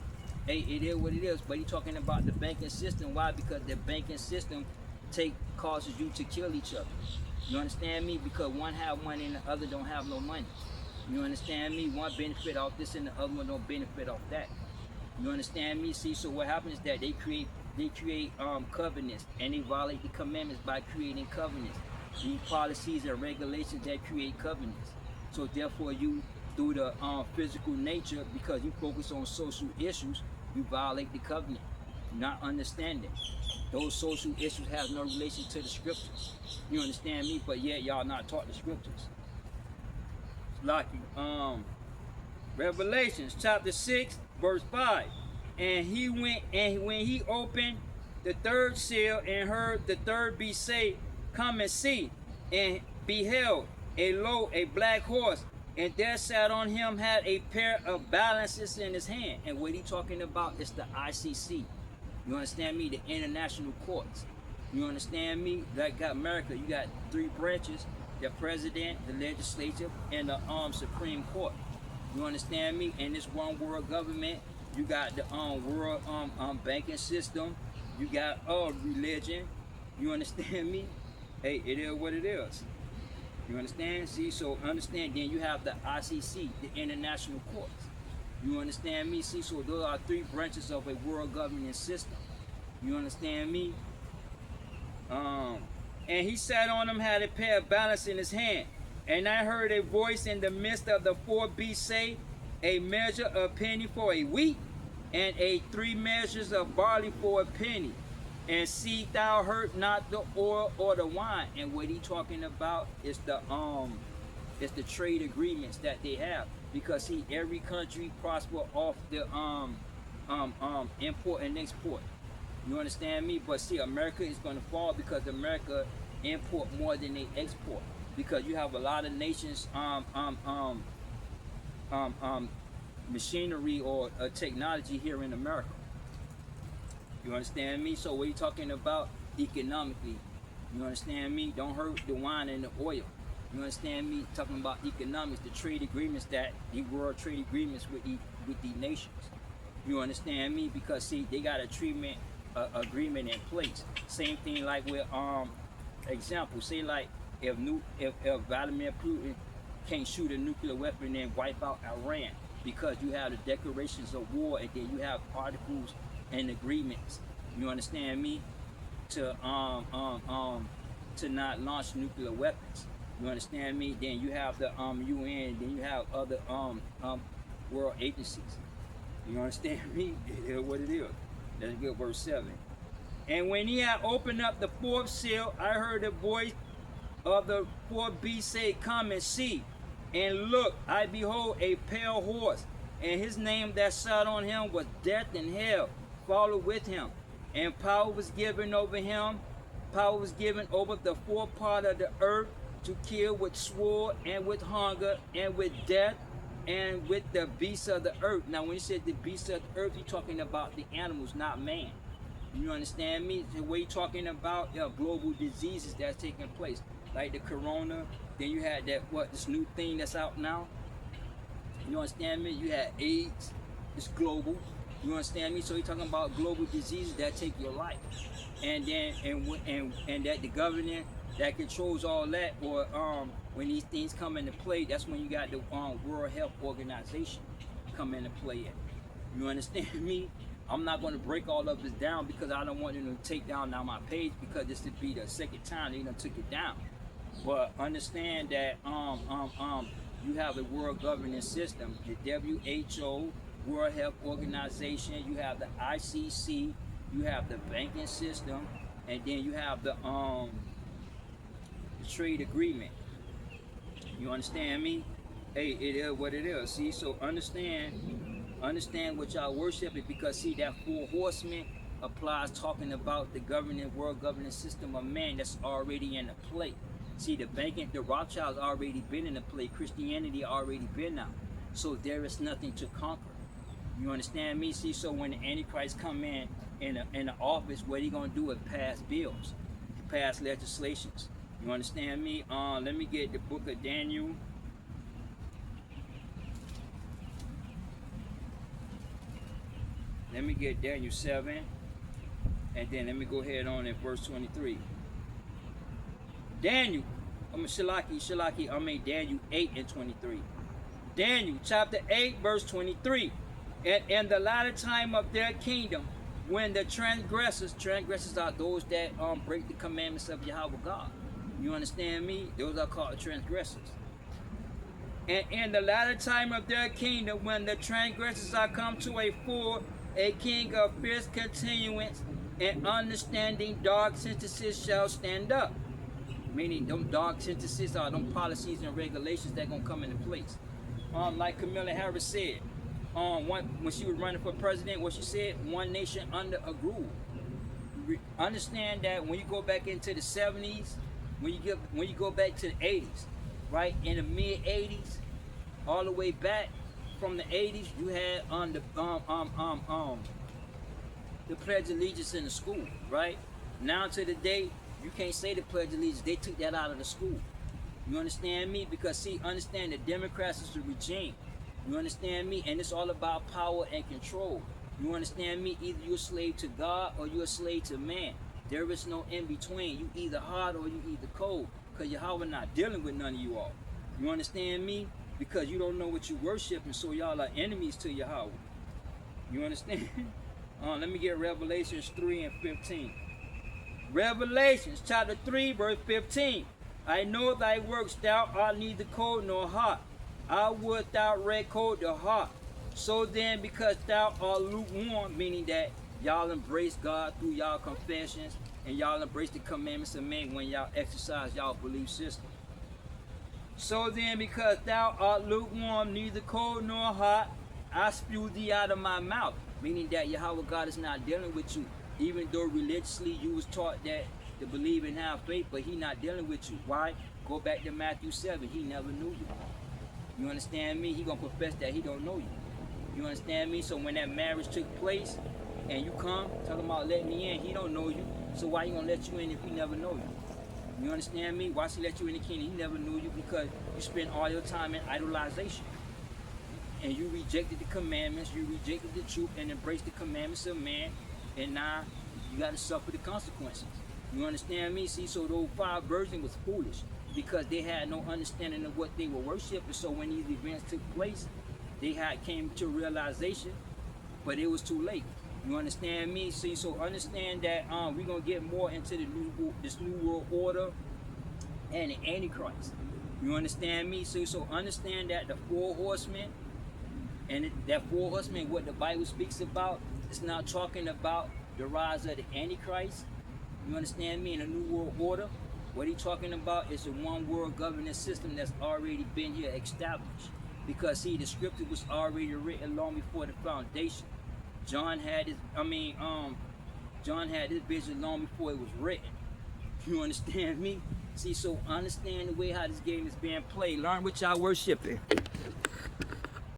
Hey, it is what it is. But he's talking about the banking system. Why? Because the banking system causes you to kill each other. You understand me? Because one have money and the other don't have no money. You understand me? One benefit off this and the other one don't benefit off that. You understand me? See, so what happens is that they create covenants, and they violate the commandments by creating covenants. These policies and regulations that create covenants. So therefore, you, through the physical nature, because you focus on social issues, you violate the covenant, not understanding. Those social issues have no relation to the scriptures. You understand me? But yet y'all not taught the scriptures. Like Revelations chapter 6, verse 5. And he went, and when he opened the third seal and heard the third beast say, come and see, and beheld, and lo, a black horse, and there sat on him, had a pair of balances in his hand. And what he talking about is the ICC. You understand me? The international courts. You understand me? Like America, you got three branches: the president, the legislature, and the Supreme Court. You understand me? In this one world government, you got the world banking system. You got religion. You understand me? Hey, it is what it is. You understand? See, so understand. Then you have the ICC, the international courts. You understand me? See, so those are three branches of a world governing system. You understand me? And he sat on them, had a pair of balance in his hand. And I heard a voice in the midst of the four beasts say, a measure of penny for a wheat, and 3 measures of barley for a penny. And see thou hurt not the oil or the wine. And what he talking about is the trade agreements that they have. Because see, every country prosper off the import and export. You understand me? But see, America is gonna fall because America import more than they export. Because you have a lot of nations machinery or technology here in America. You understand me? So what you talking about economically? You understand me? Don't hurt the wine and the oil. You understand me? Talking about economics, the trade agreements that the world trade agreements with the nations. You understand me? Because see, they got a treatment agreement in place. Same thing like with example, say like if Vladimir Putin can't shoot a nuclear weapon and wipe out Iran because you have the declarations of war and then you have articles and agreements. You understand me? To not launch nuclear weapons. You understand me? Then you have the UN. Then you have other world agencies. You understand me? It is what it is. Let's get verse 7. And when he had opened up the fourth seal, I heard a voice of the fourth beast say, come and see. And look, I behold a pale horse, and his name that sat on him was Death, and hell followed with him. And power was given over him. Power was given over the fourth part of the earth to kill with sword and with hunger and with death and with the beasts of the earth. Now, when you said the beasts of the earth, you're talking about the animals, not man. You understand me? The way you're talking about global diseases that's taking place, like the corona. Then you had that this new thing that's out now. You understand me? You had AIDS. It's global. You understand me? So you're talking about global diseases that take your life, and then and that the government that controls all that, or when these things come into play, that's when you got the World Health Organization come into play. You understand me? I'm not going to break all of this down because I don't want them to take down now my page, because this would be the second time they done took it down. But understand that you have a world governing system, the WHO, World Health Organization, you have the ICC, you have the banking system, and then you have the trade agreement. You understand me? Hey, it is what it is. See, so understand what y'all worshiping, because see, that 4 horsemen applies talking about the world governing system of man that's already in the play. See, the banking, the Rothschilds already been in the play. Christianity already been out. So there is nothing to conquer. You understand me? See, so when the Antichrist come in the office, what he gonna do is pass bills, pass legislations. You understand me? Let me get the book of Daniel. Let me get Daniel 7, and then let me go ahead on in verse 23. Daniel, Daniel 8 and 23. Daniel chapter 8 verse 23. And in the latter time of their kingdom, when the transgressors are those that break the commandments of Yahweh God. You understand me? Those are called transgressors. And in the latter time of their kingdom, when the transgressors are come to a full, a king of fierce continuance and understanding dark sentences shall stand up. Meaning them dark sentences are them policies and regulations that gonna come into place. Like Kamala Harris said, when she was running for president, what she said, one nation under a groove. Understand that when you go back into the 70s, when you go back to the 80s, right, in the mid 80s, all the way back from the 80s, you had the Pledge of Allegiance in the school, right? Now to the day, you can't say the Pledge of Allegiance. They took that out of the school. You understand me? Because see, understand the Democrats is the regime. You understand me? And it's all about power and control. You understand me? Either you're a slave to God or you're a slave to man. There is no in between. You either hot or you either cold. Because Yahweh not dealing with none of you all. You understand me? Because you don't know what you worshiping, so y'all are enemies to Yahweh. You understand? Let me get Revelations 3 and 15. Revelations chapter 3 verse 15. I know thy works, thou art neither cold nor hot. I would thou were cold or hot. So then, because thou art lukewarm, meaning that Y'all embrace God through y'all confessions, and y'all embrace the commandments of men when y'all exercise y'all belief system. So then, because thou art lukewarm, neither cold nor hot, I spew thee out of my mouth. Meaning that Yahweh God is not dealing with you. Even though religiously you was taught that to believe and have faith, but he not dealing with you. Why? Go back to Matthew 7. He never knew you. You understand me? He gonna profess that he don't know you. You understand me? So when that marriage took place and you come, tell him about letting me in, he don't know you. So why he gonna let you in if he never know you? You understand me? Why should he let you in the kingdom? He never knew you because you spent all your time in idolization. And you rejected the commandments, you rejected the truth and embraced the commandments of man. And now you got to suffer the consequences. You understand me? See, so those 5 virgins was foolish because they had no understanding of what they were worshiping. So when these events took place, they had came to realization, but it was too late. You understand me? See, so understand that we're gonna get more into this new world order and the Antichrist. You understand me? So understand that the 4 horsemen and that 4 horsemen, what the Bible speaks about, it's not talking about the rise of the Antichrist. You understand me? In the new world order, what he's talking about is a one world governance system that's already been here established. Because see, the scripture was already written long before the foundation. John had his vision long before it was written. You understand me? See, so understand the way how this game is being played. Learn what y'all worshiping.